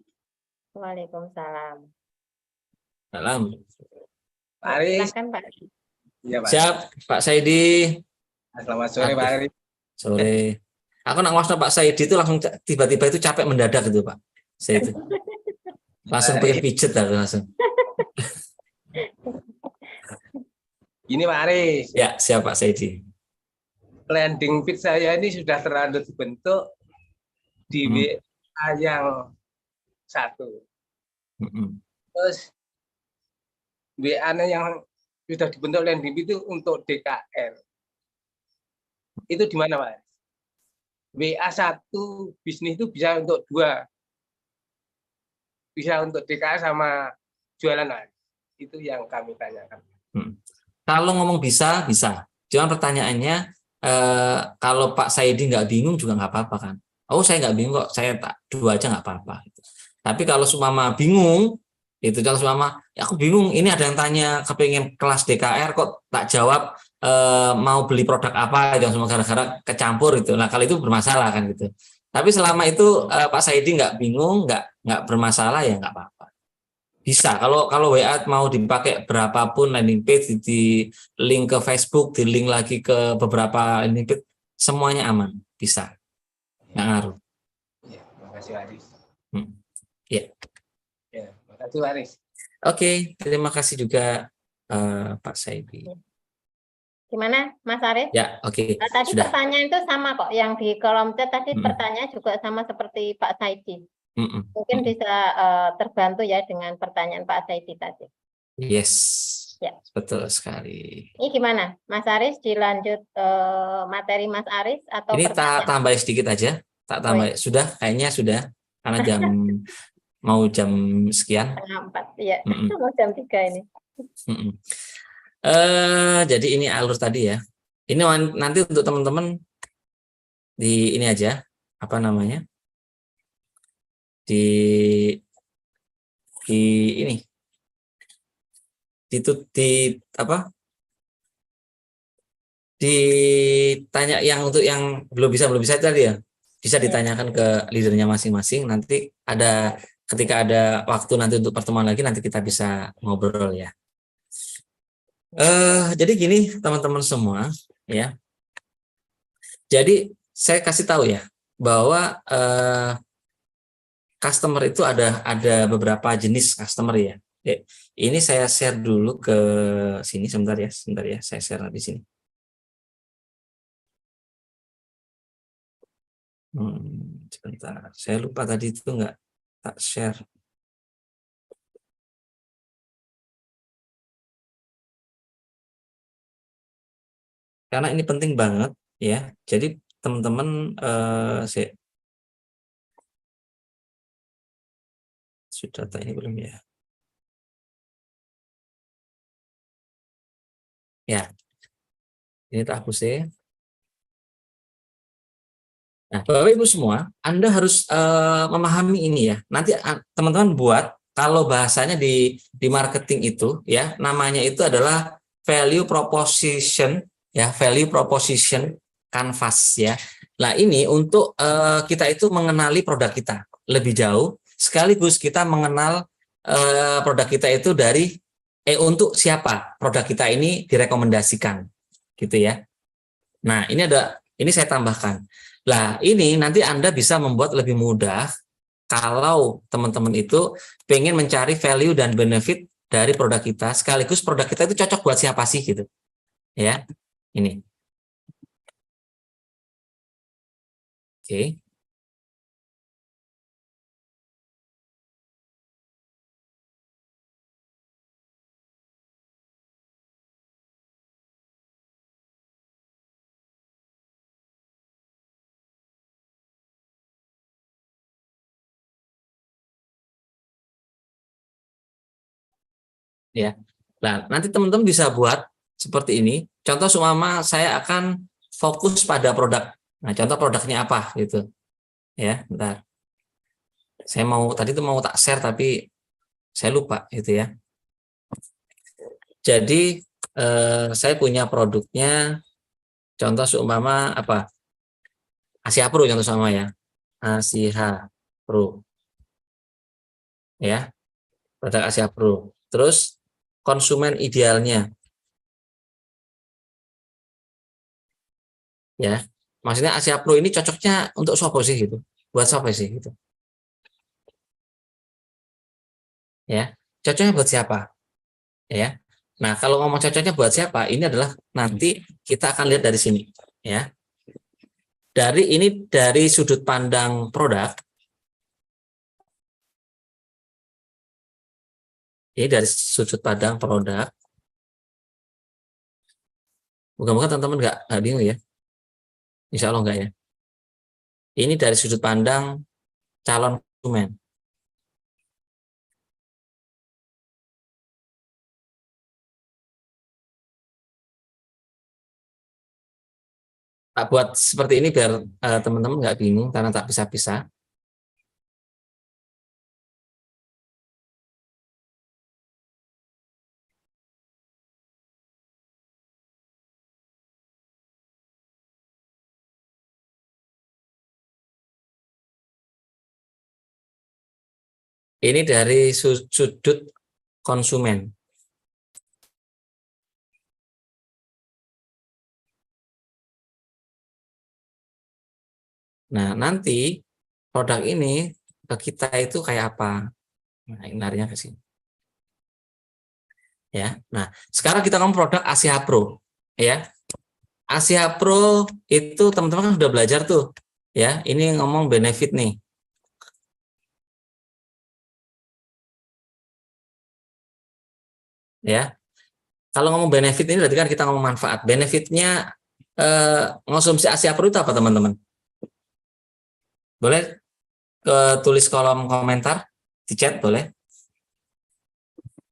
Waalaikumsalam. Salam. Pak Aris. Silakan Pak. Ya, Pak. Siap, Pak Saidi. Selamat sore Pak Aris. Sore. Aku nak ngomong Pak Saidi itu langsung tiba-tiba itu capek mendadak gitu Pak. Saya itu. Langsung pengen pijet langsung. Ini Pak Aris. Ya, siapa Saidi? Landing page saya ini sudah terlanjur dibentuk di WA yang satu. Terus WA-nya yang sudah dibentuk landing page itu untuk DKR. Itu di mana, Pak? WA 1 bisnis itu bisa untuk 2. Bisa untuk DKR sama jualan, Pak. Itu yang kami tanyakan. Kalau ngomong bisa, bisa. Cuma pertanyaannya, kalau Pak Saidi nggak bingung juga nggak apa-apa kan? Oh, saya nggak bingung kok, saya tak 2 aja nggak apa-apa. Gitu. Tapi kalau sumama bingung, itu kalau sumama, ya aku bingung, ini ada yang tanya kepengen kelas DKR kok tak jawab mau beli produk apa, jangan semua gara-gara kecampur itu. Nah, kalau itu bermasalah kan gitu. Tapi selama itu Pak Saidi nggak bingung, nggak bermasalah ya nggak apa-apa. Bisa, kalau WA mau dipakai berapapun landing page, di link ke Facebook, di link lagi ke beberapa landing page, semuanya aman, bisa. Nggak ngaruh. Ya, makasih Aris. Ya. Ya, makasih Aris. Oke, terima kasih juga Pak Saidi. Gimana, Mas Aris? Ya, oke. Tadi Sudah. pertanyaan itu sama kok, yang di kolom chat tadi pertanyaan juga sama seperti Pak Saidi. Mungkin bisa terbantu ya dengan pertanyaan Pak Saidi tadi. Yes, ya. Betul sekali. Ini gimana, Mas Aris? Dilanjut materi Mas Aris atau ini tak tambah sedikit aja, tak tambah. Sudah, kayaknya sudah, karena jam mau jam sekian. 4, ya. Mau jam 3 ini. Jadi ini alur tadi ya. Ini nanti untuk teman-teman di ini aja, apa namanya? Di ini apa ditanya yang untuk yang belum bisa tadi ya, bisa ditanyakan ke leadernya masing-masing. Nanti ada ketika ada waktu nanti untuk pertemuan lagi, nanti kita bisa ngobrol ya. Jadi gini teman-teman semua ya, jadi saya kasih tahu ya bahwa customer itu ada beberapa jenis customer ya. Ini saya share dulu ke sini sebentar ya, saya share di sini. Sebentar, saya lupa tadi itu nggak tak share. Karena ini penting banget ya. Jadi teman-teman sudah tanya belum ya? Ya, ini tak hapus ya. Nah, Bapak Ibu semua, Anda harus memahami ini ya. Nanti teman-teman buat, kalau bahasanya di marketing itu ya, namanya itu adalah value proposition ya, value proposition canvas ya. Nah, ini untuk kita itu mengenali produk kita lebih jauh, sekaligus kita mengenal produk kita itu dari untuk siapa produk kita ini direkomendasikan gitu ya. Nah, ini saya tambahkan. Nah, ini nanti Anda bisa membuat lebih mudah kalau teman-teman itu pengen mencari value dan benefit dari produk kita, sekaligus produk kita itu cocok buat siapa sih gitu. Ya. Ini. Oke. Ya. Nah, nanti teman-teman bisa buat seperti ini. Contoh seumpama saya akan fokus pada produk. Nah, contoh produknya apa gitu. Ya, bentar. Saya tadi itu mau tak share tapi saya lupa gitu ya. Jadi saya punya produknya, contoh seumpama apa? Asia Pro contoh sama ya. Asia Pro. Ya. Produk Asia Pro. Terus konsumen idealnya. Ya. Maksudnya Asia Pro ini cocoknya untuk siapa sih gitu? Buat siapa sih gitu? Ya. Cocoknya buat siapa? Ya. Nah, kalau ngomong cocoknya buat siapa? Ini adalah nanti kita akan lihat dari sini, ya. Dari sudut pandang produk. Ini dari sudut pandang produk. Moga-moga teman-teman nggak bingung ya. Insya Allah nggak ya. Ini dari sudut pandang calon konsumen. Tak buat seperti ini biar teman-teman nggak bingung karena tak pisah-pisah. Ini dari sudut konsumen. Nah, nanti produk ini ke kita itu kayak apa? Nah, ini larinya ke sini. Ya. Nah, sekarang kita ngomong produk Asia Pro, ya. Asia Pro itu teman-teman kan sudah belajar tuh, ya. Ini ngomong benefit nih. Ya. Kalau ngomong benefit ini berarti kan kita ngomong manfaat. Benefitnya konsumsi Asia Pro itu apa, teman-teman? Boleh tulis kolom komentar di chat, boleh.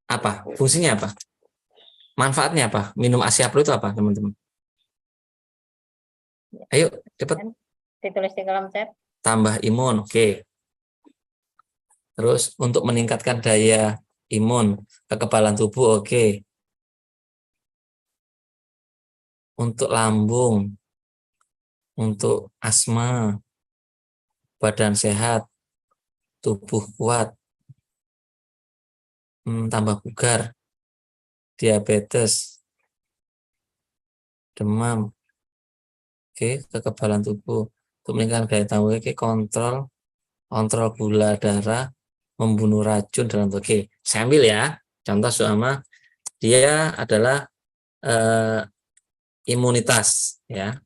Apa fungsinya, apa manfaatnya, apa minum Asia Pro itu apa, teman-teman? Ayo cepat Ditulis di kolom chat. Tambah imun, oke. Terus untuk meningkatkan daya imun, kekebalan tubuh, oke. Untuk lambung, untuk asma, badan sehat, tubuh kuat, tambah bugar, diabetes, demam, oke, kekebalan tubuh, untuk meningkatkan daya tahan, oke, kontrol gula darah, membunuh racun dalam tubuh. Oke, saya ambil ya contoh sama dia adalah imunitas, ya.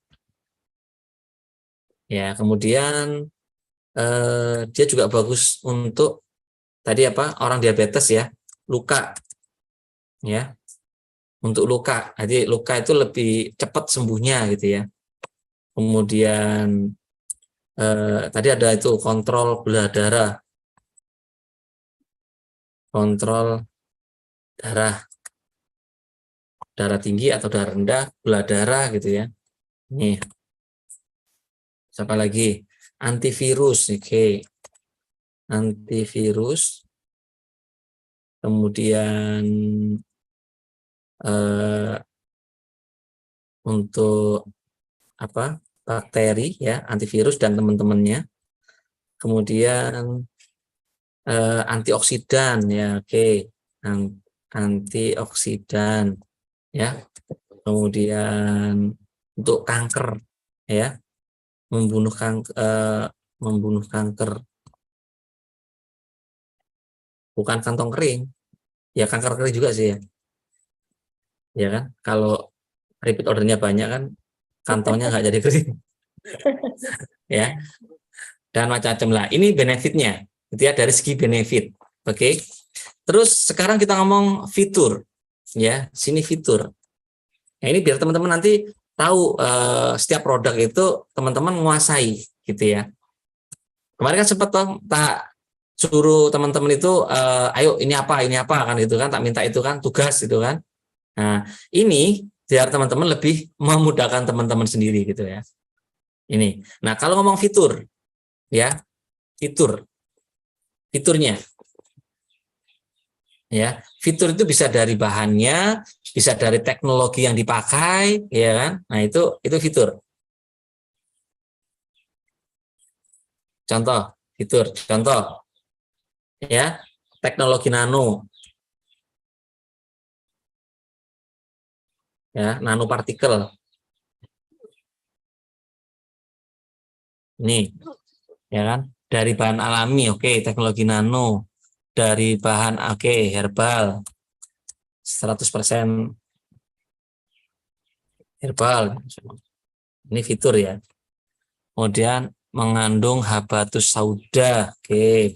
Ya, kemudian dia juga bagus untuk tadi apa, orang diabetes ya, luka, ya, untuk luka. Jadi luka itu lebih cepat sembuhnya gitu ya. Kemudian tadi ada itu kontrol gula darah, kontrol darah tinggi atau darah rendah, gula darah gitu ya. Nih, siapa lagi? Antivirus, oke. Antivirus, kemudian untuk apa, bakteri ya, antivirus dan teman-temannya. Kemudian antioksidan ya, oke. Antioksidan ya. Kemudian untuk kanker ya, membunuh kanker, bukan kantong kering ya, kanker kering juga sih ya kan, kalau repeat ordernya banyak kan kantongnya nggak jadi kering ya, dan macam-macam lah. Ini benefitnya itu ya, dari segi benefit. Oke. Terus sekarang kita ngomong fitur ya, sini fitur. Nah, ini biar teman-teman nanti tahu setiap produk itu teman-teman menguasai gitu ya. Kemarin kan sempat tak suruh teman-teman itu ayo ini apa kan gitu kan, tak minta itu kan tugas itu kan. Nah, ini biar teman-teman lebih memudahkan teman-teman sendiri gitu ya. Ini. Nah, kalau ngomong fitur ya, fiturnya ya, fitur itu bisa dari bahannya, bisa dari teknologi yang dipakai ya kan. Nah, itu fitur. Contoh fitur, contoh ya, teknologi nano ya, nanopartikel ini ya kan, dari bahan alami, oke, teknologi nano, dari bahan herbal, 100% herbal. Ini fitur ya. Kemudian mengandung habatus sauda. Oke.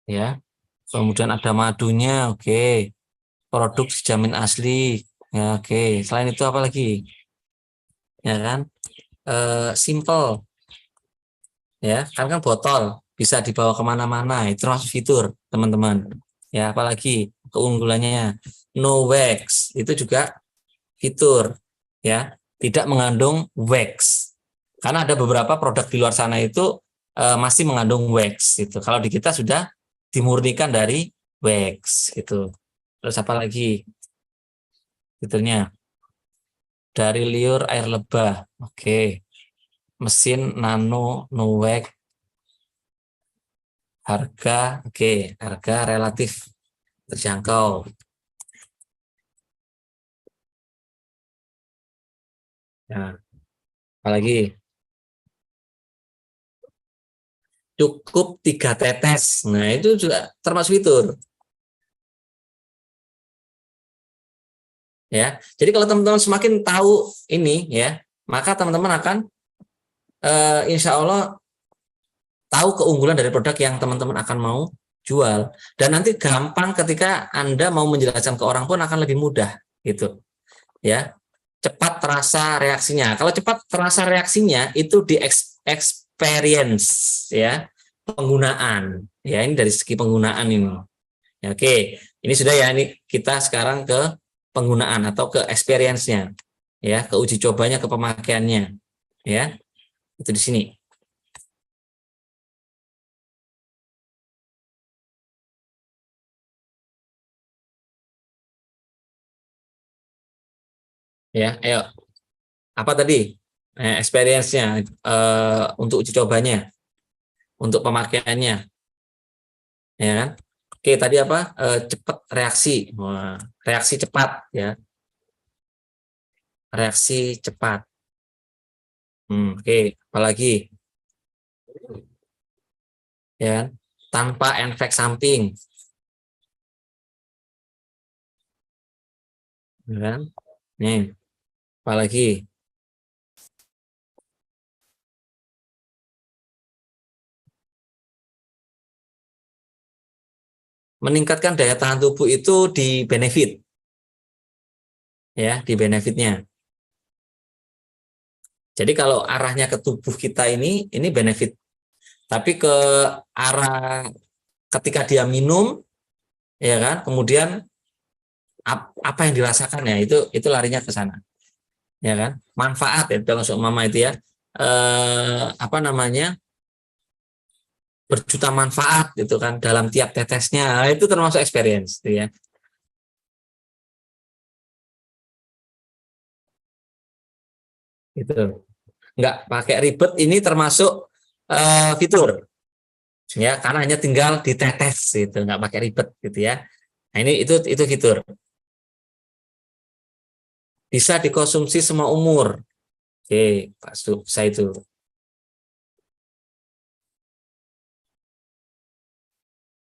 Ya. Kemudian ada madunya. Oke. Produk dijamin asli. Ya, oke. Selain itu apa lagi? Ya kan? Simple. Ya, kan botol bisa dibawa kemana-mana. Itu termasuk fitur, teman-teman. Ya, apalagi keunggulannya no wax, itu juga fitur. Ya, tidak mengandung wax. Karena ada beberapa produk di luar sana itu masih mengandung wax. Gitu. Kalau di kita sudah dimurnikan dari wax. Gitu. Terus apa lagi? Fiturnya dari liur air lebah. Oke. Mesin nano no wax. Harga, oke, harga relatif terjangkau. Nah, apalagi? Cukup 3 tetes. Nah, itu juga termasuk fitur. Ya, jadi kalau teman-teman semakin tahu ini, ya, maka teman-teman akan insya Allah tahu keunggulan dari produk yang teman-teman akan mau jual, dan nanti gampang ketika Anda mau menjelaskan ke orang pun akan lebih mudah gitu ya. Cepat terasa reaksinya. Kalau cepat terasa reaksinya itu di experience ya, penggunaan ya. Ini dari segi penggunaan ini ya, oke, ini sudah ya. Ini kita sekarang ke penggunaan atau ke experience-nya ya, ke uji cobanya, ke pemakaiannya ya, itu di sini. Ya, ayo. Apa tadi? Experience-nya untuk uji cobanya, untuk pemakaiannya. Ya kan? Oke, tadi apa? Cepat reaksi. Wah, reaksi cepat ya. Reaksi cepat. Oke, apalagi? Ya, tanpa efek samping. Ya kan? Nih. Apalagi? Meningkatkan daya tahan tubuh itu di benefit. Ya, di benefitnya. Jadi kalau arahnya ke tubuh kita ini benefit. Tapi ke arah ketika dia minum, ya kan, kemudian apa yang dirasakan ya, itu larinya ke sana. Ya kan, manfaat ya, termasuk mama itu ya, apa namanya, berjuta manfaat gitu kan dalam tiap tetesnya. Nah, itu termasuk experience gitu ya. Gitu. Nggak pakai ribet, ini termasuk fitur ya, karena hanya tinggal ditetes gitu, nggak pakai ribet gitu ya. Nah, ini itu fitur. Bisa dikonsumsi semua umur. Oke, Pak saya itu.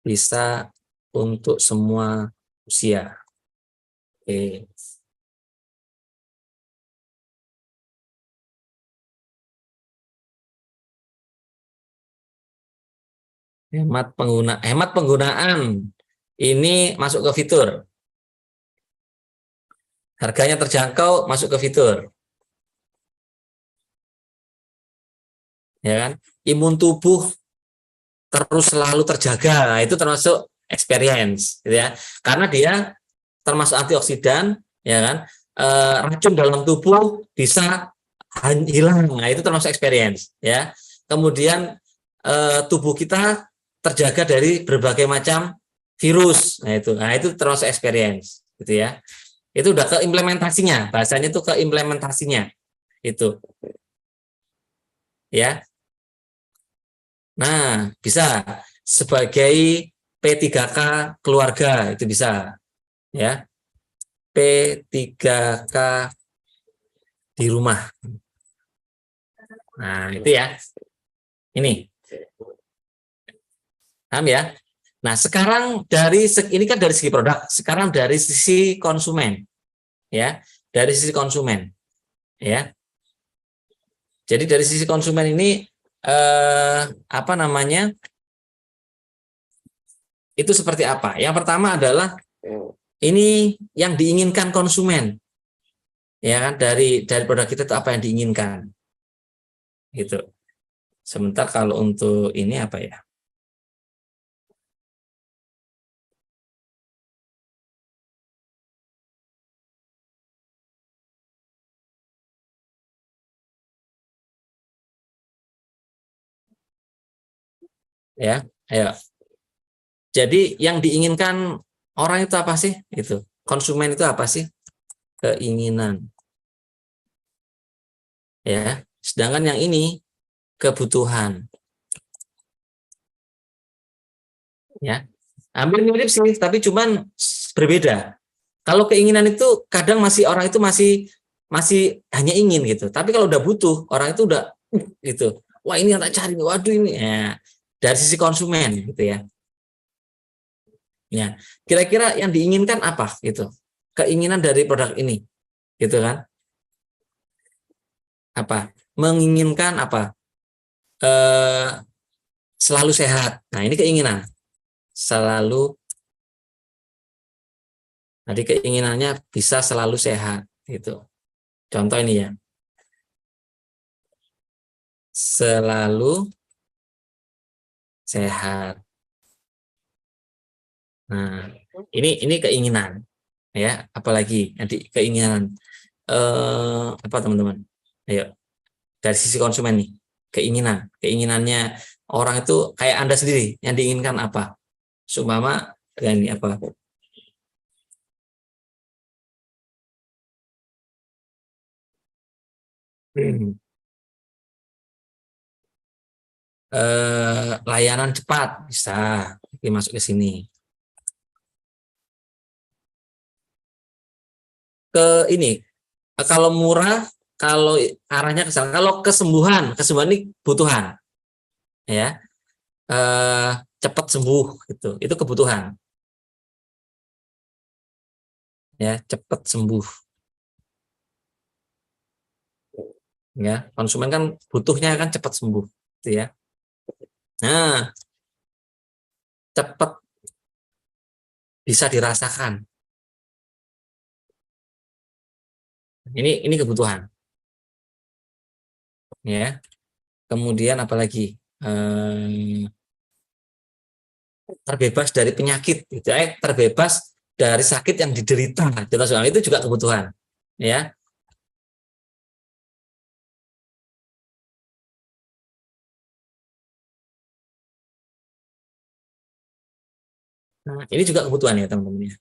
Bisa untuk semua usia. Oke. Hemat penggunaan ini masuk ke fitur. Harganya terjangkau masuk ke fitur. Ya kan? Imun tubuh terus selalu terjaga. Nah, itu termasuk experience gitu ya. Karena dia termasuk antioksidan, ya kan? Racun dalam tubuh bisa hilang. Nah, itu termasuk experience ya. Kemudian tubuh kita terjaga dari berbagai macam virus. Nah itu termasuk experience gitu ya. Itu udah ke implementasinya, bahasanya itu ke implementasinya itu ya. Nah, bisa sebagai P3K keluarga, itu bisa ya. P3K di rumah. Nah, itu ya. Ini. Paham ya? Nah, sekarang ini kan dari segi produk, sekarang dari sisi konsumen. Ya, dari sisi konsumen. Ya. Jadi dari sisi konsumen ini apa namanya? Itu seperti apa? Yang pertama adalah ini yang diinginkan konsumen. Ya kan, dari produk kita itu apa yang diinginkan. Gitu. Sebentar kalau untuk ini apa ya? Ya, ayo. Jadi yang diinginkan orang itu apa sih? Itu. Konsumen itu apa sih? Keinginan. Ya. Sedangkan yang ini kebutuhan. Ya. Hampir mirip sih, tapi cuman berbeda. Kalau keinginan itu kadang orang itu masih hanya ingin gitu. Tapi kalau udah butuh, orang itu udah gitu. Wah, ini yang tak cari, waduh ini. Ya. Dari sisi konsumen gitu ya. Ya, kira-kira yang diinginkan apa gitu? Keinginan dari produk ini. Gitu kan? Apa? Menginginkan apa? Selalu sehat. Nah, ini keinginan. Selalu. Jadi keinginannya bisa selalu sehat gitu. Contoh ini ya. Selalu sehat. Nah, ini keinginan ya, apalagi nanti keinginan apa teman-teman? Ayo. Dari sisi konsumen nih, keinginannya orang itu kayak Anda sendiri yang diinginkan apa? Seumpama ini apa? Layanan cepat bisa masuk ke sini. Ke ini, kalau murah, kalau arahnya ke sana. Kalau kesembuhan ini kebutuhan, ya, cepat sembuh gitu, itu kebutuhan, ya, cepat sembuh, ya, konsumen kan butuhnya kan cepat sembuh, gitu ya. Nah, cepat bisa dirasakan. Ini kebutuhan. Ya. Kemudian apalagi? Terbebas dari penyakit, gitu. Terbebas dari sakit yang diderita. Soal itu juga kebutuhan. Ya. Nah, ini juga kebutuhan ya, teman-teman.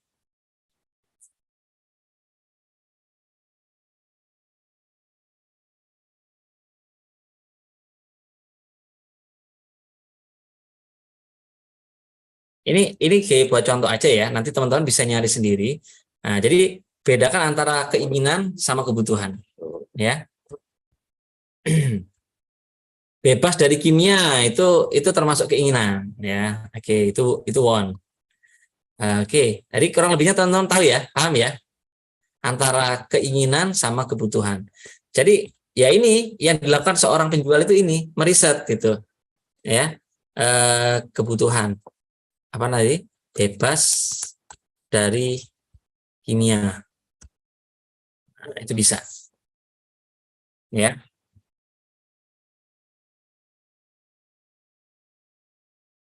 Ini kayak buat contoh aja ya, nanti teman-teman bisa nyari sendiri. Nah, jadi bedakan antara keinginan sama kebutuhan, ya. Bebas dari kimia itu termasuk keinginan, ya. Oke, itu one. Oke, jadi kurang lebihnya teman-teman tahu ya, paham ya, antara keinginan sama kebutuhan. Jadi ya ini yang dilakukan seorang penjual itu ini meriset gitu, ya, kebutuhan. Apa tadi? Bebas dari kimia. Nah, itu bisa. Ya.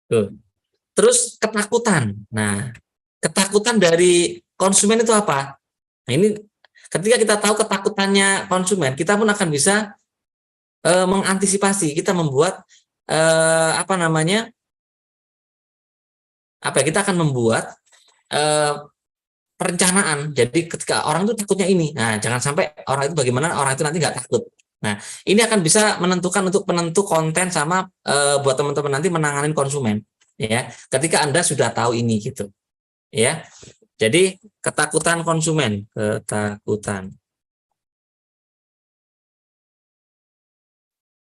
Tuh. Terus ketakutan. Nah, ketakutan dari konsumen itu apa? Nah, ini ketika kita tahu ketakutannya konsumen, kita pun akan bisa mengantisipasi. Kita membuat apa namanya? Kita akan membuat perencanaan. Jadi ketika orang itu takutnya ini, nah jangan sampai orang itu bagaimana orang itu nanti nggak takut. Nah ini akan bisa menentukan untuk penentu konten sama buat teman-teman nanti menangani konsumen. Ya, ketika Anda sudah tahu ini gitu. Ya, jadi ketakutan konsumen, ketakutan.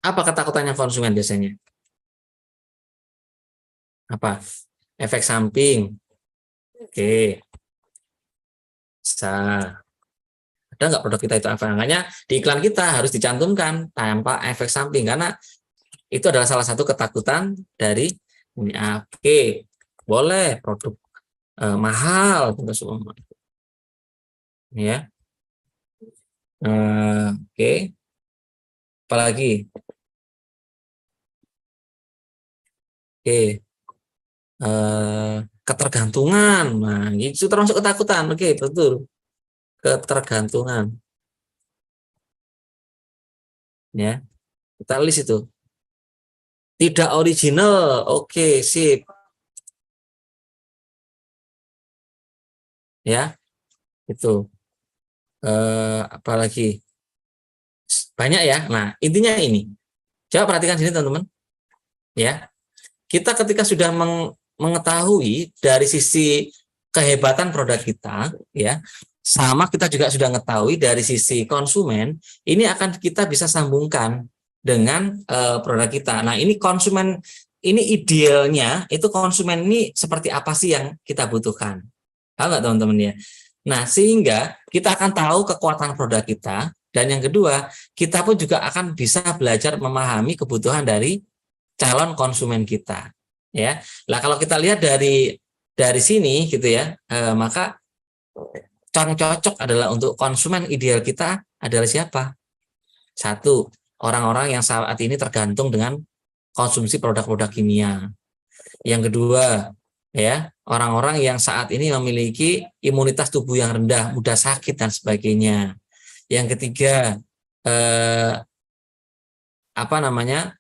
Apa ketakutannya konsumen biasanya? Apa? Efek samping. Oke. Bisa. Ada nggak produk kita itu apa? Makanya di iklan kita harus dicantumkan tanpa efek samping, karena itu adalah salah satu ketakutan dari ini. Oke, boleh produk mahal, ya. Oke. Apalagi? Oke. Ketergantungan. Nah, itu termasuk ketakutan. Oke, betul. Ketergantungan. Ya. Kita list itu. Tidak original. Oke, sip. Ya. Itu. Apalagi? Banyak ya. Nah, intinya ini. Coba perhatikan sini, teman-teman. Ya. Kita ketika sudah mengetahui dari sisi kehebatan produk kita, ya, sama kita juga sudah mengetahui dari sisi konsumen, ini akan kita bisa sambungkan dengan produk kita. Nah, ini konsumen, ini idealnya itu konsumen ini seperti apa sih yang kita butuhkan? Tahu nggak teman-teman ya? Nah, sehingga kita akan tahu kekuatan produk kita, dan yang kedua, kita pun juga akan bisa belajar memahami kebutuhan dari calon konsumen kita. Ya, lah kalau kita lihat dari sini gitu ya, maka yang cocok adalah untuk konsumen ideal kita adalah siapa? Satu, orang-orang yang saat ini tergantung dengan konsumsi produk-produk kimia. Yang kedua, ya, orang-orang yang saat ini memiliki imunitas tubuh yang rendah, mudah sakit dan sebagainya. Yang ketiga, apa namanya?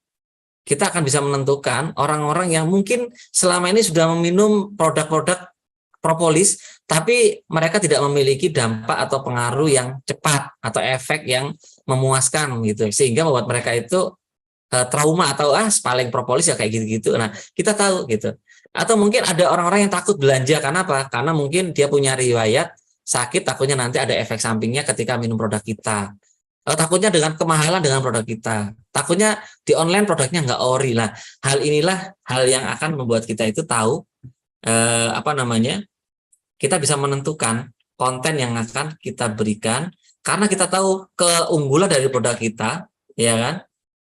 Kita akan bisa menentukan orang-orang yang mungkin selama ini sudah meminum produk-produk propolis, tapi mereka tidak memiliki dampak atau pengaruh yang cepat atau efek yang memuaskan gitu, sehingga membuat mereka itu trauma atau paling propolis ya kayak gitu-gitu. Nah, kita tahu gitu. Atau mungkin ada orang-orang yang takut belanja karena apa? Karena mungkin dia punya riwayat sakit, takutnya nanti ada efek sampingnya ketika minum produk kita. Takutnya dengan kemahalan dengan produk kita, takutnya di online produknya nggak ori. Lah, hal inilah hal yang akan membuat kita itu tahu apa namanya, kita bisa menentukan konten yang akan kita berikan karena kita tahu keunggulan dari produk kita, ya kan,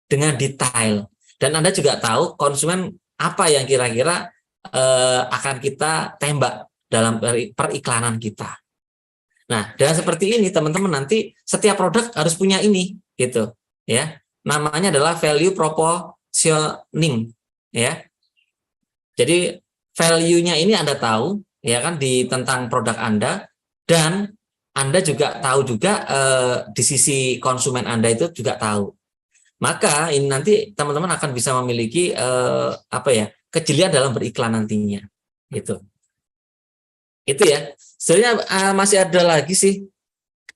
dengan detail. Dan Anda juga tahu konsumen apa yang kira-kira akan kita tembak dalam periklanan kita. Nah, dengan seperti ini teman-teman nanti setiap produk harus punya ini gitu, ya. Namanya adalah value propositioning, ya. Jadi value-nya ini Anda tahu, ya kan, di tentang produk Anda, dan Anda juga tahu juga di sisi konsumen Anda itu juga tahu. Maka ini nanti teman-teman akan bisa memiliki apa ya, kejelian dalam beriklan nantinya, gitu. Itu ya. Sebenarnya masih ada lagi sih.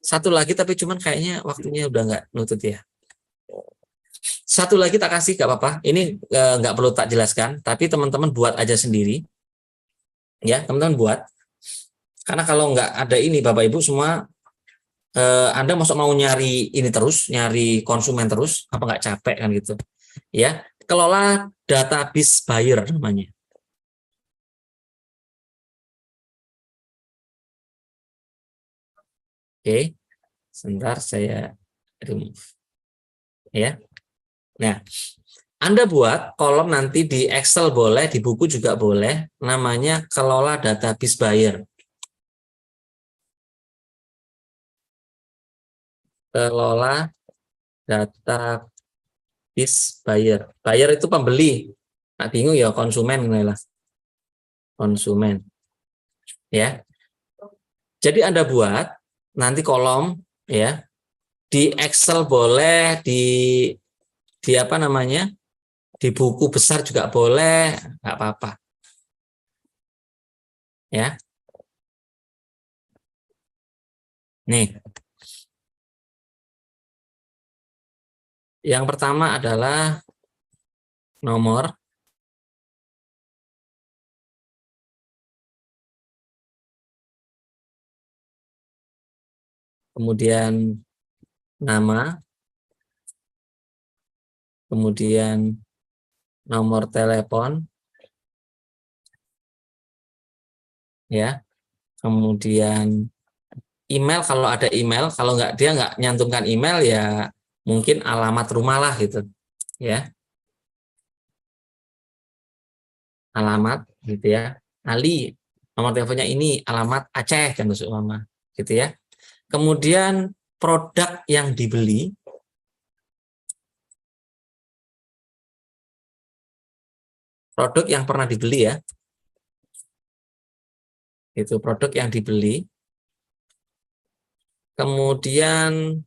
Satu lagi tapi cuman kayaknya waktunya udah nggak nutut ya. Satu lagi tak kasih nggak apa-apa. Ini nggak perlu tak jelaskan, tapi teman-teman buat aja sendiri. Ya, teman-teman buat. Karena kalau nggak ada ini Bapak Ibu semua, Anda masuk mau nyari ini terus, nyari konsumen terus, apa nggak capek kan gitu. Ya, kelola database buyer namanya. Oke, sebentar saya remove. Ya, nah, Anda buat kolom nanti di Excel boleh, di buku juga boleh, namanya kelola database buyer. Kelola database buyer. Buyer itu pembeli. Nah, bingung ya konsumen lah. Konsumen. Ya. Jadi Anda buat nanti kolom ya. Di Excel boleh, di apa namanya? Di buku besar juga boleh, nggak apa-apa. Ya. Nih. Yang pertama adalah nomor. Kemudian nama. kemudian nomor telepon, ya, kemudian email kalau ada email, kalau dia nggak nyantumkan email ya mungkin alamat rumah lah gitu, ya, alamat gitu ya. Ali, nomor teleponnya ini, alamat Aceh kan mama, gitu ya. Kemudian produk yang dibeli, produk yang pernah dibeli ya, itu produk yang dibeli. Kemudian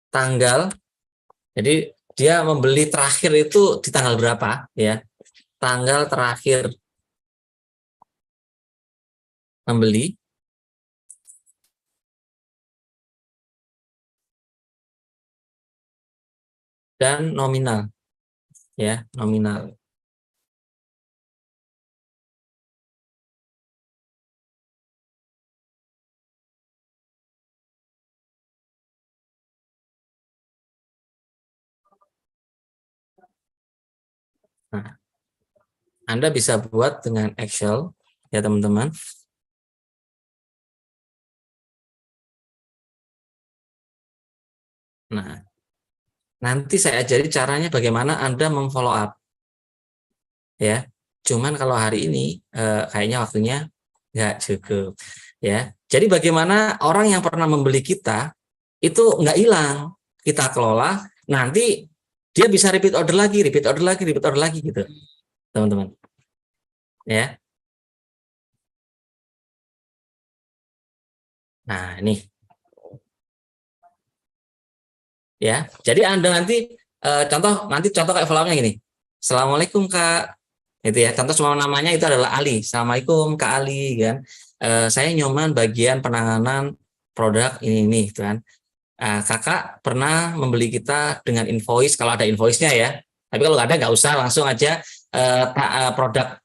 tanggal, jadi dia membeli terakhir itu di tanggal berapa ya, tanggal terakhir membeli, dan nominal ya, nominal. Nah, Anda bisa buat dengan Excel ya teman-teman. Nah, nanti saya ajari caranya bagaimana Anda memfollow up. Ya, cuman kalau hari ini kayaknya waktunya nggak cukup. Ya, jadi bagaimana orang yang pernah membeli kita itu nggak hilang, kita kelola, nanti dia bisa repeat order lagi, repeat order lagi, repeat order lagi gitu, teman-teman. Ya. Nah, ini. Ya, jadi Anda nanti contoh kayak follow-up-nya gini. Assalamualaikum Kak. Itu ya, contoh semua namanya itu adalah Ali. Assalamualaikum Kak Ali kan. Saya Nyoman bagian penanganan produk ini gitu kan. Kakak pernah membeli kita dengan invoice kalau ada invoice-nya ya. Tapi kalau nggak ada nggak usah, langsung aja produk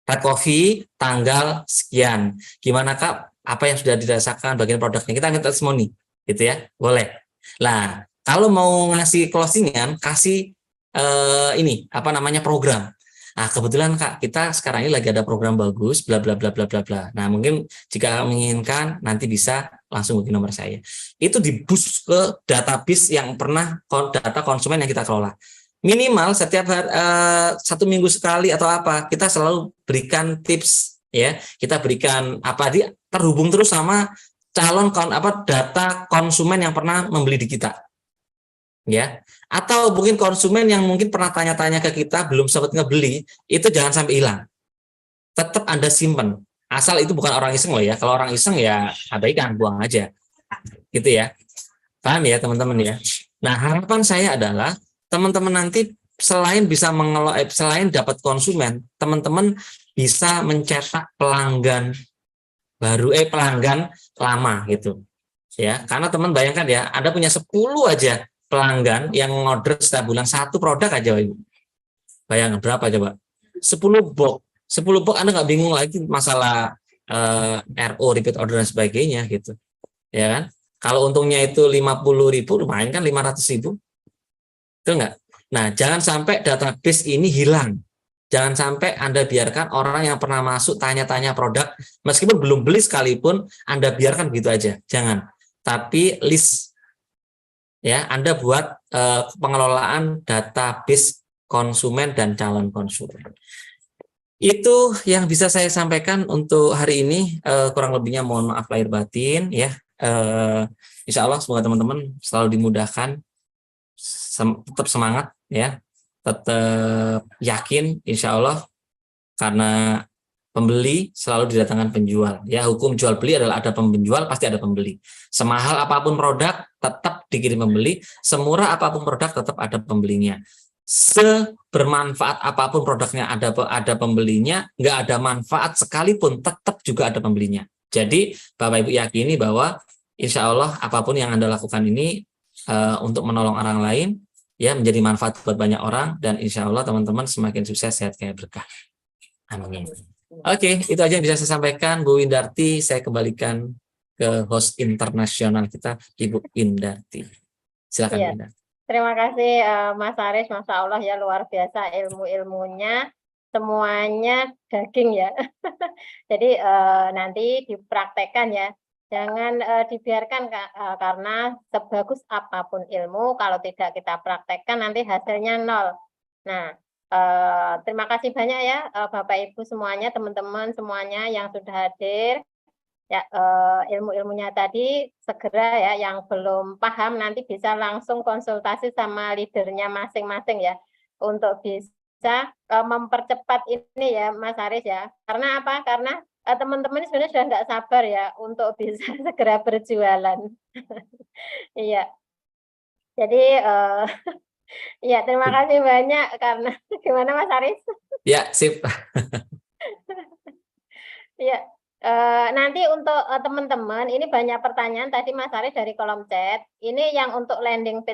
Red Coffee tanggal sekian. Gimana Kak? Apa yang sudah dirasakan bagian produknya? Kita minta testimoni gitu ya. Boleh. Nah, kalau mau ngasih closingan, kasih ini apa namanya program. Nah, kebetulan Kak, kita sekarang ini lagi ada program bagus, bla bla bla bla bla bla. Nah, mungkin jika menginginkan nanti bisa langsung hubungi nomor saya. Itu di-boost ke database yang pernah data konsumen yang kita kelola. Minimal setiap hari, 1 minggu sekali atau apa, kita selalu berikan tips ya. Kita berikan apa dia terhubung terus sama calon data konsumen yang pernah membeli di kita. Ya, atau mungkin konsumen yang mungkin pernah tanya-tanya ke kita belum sempat ngebeli, itu jangan sampai hilang. Tetap Anda simpen. Asal itu bukan orang iseng loh ya. Kalau orang iseng ya abaikan, buang aja. Gitu ya. Paham ya teman-teman ya. Nah, harapan saya adalah teman-teman nanti selain bisa mengelola, selain dapat konsumen, teman-teman bisa mencetak pelanggan baru, pelanggan lama gitu. Ya, karena teman bayangkan ya, Anda punya 10 aja pelanggan yang ngorder setiap bulan 1 produk aja, Ibu. Bayangkan berapa coba? 10 box. 10 box Anda nggak bingung lagi masalah RO, repeat order dan sebagainya gitu. Ya kan? Kalau untungnya itu 50.000, lumayan kan 500.000. Itu enggak? Nah, jangan sampai database ini hilang. Jangan sampai Anda biarkan orang yang pernah masuk tanya-tanya produk, meskipun belum beli sekalipun, Anda biarkan begitu aja. Jangan. Tapi list. Ya, Anda buat pengelolaan database konsumen dan calon konsumen. Itu yang bisa saya sampaikan untuk hari ini. Kurang lebihnya mohon maaf lahir batin ya. Insya Allah semoga teman-teman selalu dimudahkan, tetap semangat ya, tetap yakin insya Allah, karena pembeli selalu didatangkan penjual. Ya, hukum jual beli adalah ada penjual pasti ada pembeli. Semahal apapun produk tetap dikirim pembeli, semurah apapun produk tetap ada pembelinya. Sebermanfaat apapun produknya ada pembelinya, nggak ada manfaat sekalipun tetap juga ada pembelinya. Jadi Bapak Ibu yakini bahwa insya Allah apapun yang Anda lakukan ini untuk menolong orang lain ya, menjadi manfaat buat banyak orang, dan insya Allah teman-teman semakin sukses, sehat, kaya, berkah. Amin. Oke, itu aja yang bisa saya sampaikan. Bu Windarti, saya kembalikan ke host internasional kita, Ibu Windarti. Silakan, Ya. Windarti. Terima kasih Mas Aris, Masya Allah ya luar biasa ilmu-ilmunya, semuanya daging ya. Jadi nanti dipraktekkan ya, jangan dibiarkan karena sebagus apapun ilmu kalau tidak kita praktekkan nanti hasilnya nol. Nah, terima kasih banyak ya Bapak Ibu semuanya, teman-teman semuanya yang sudah hadir. Ya, ilmu-ilmunya tadi segera ya, yang belum paham nanti bisa langsung konsultasi sama leadernya masing-masing ya, untuk bisa mempercepat ini ya Mas Aris ya. Karena apa? Karena teman-teman sebenarnya sudah nggak sabar ya untuk bisa segera berjualan. Iya. Jadi ya terima kasih banyak karena gimana Mas Aris? Ya, sip. Ya. Nanti untuk teman-teman ini banyak pertanyaan tadi Mas Aris dari kolom chat. Ini yang untuk landing page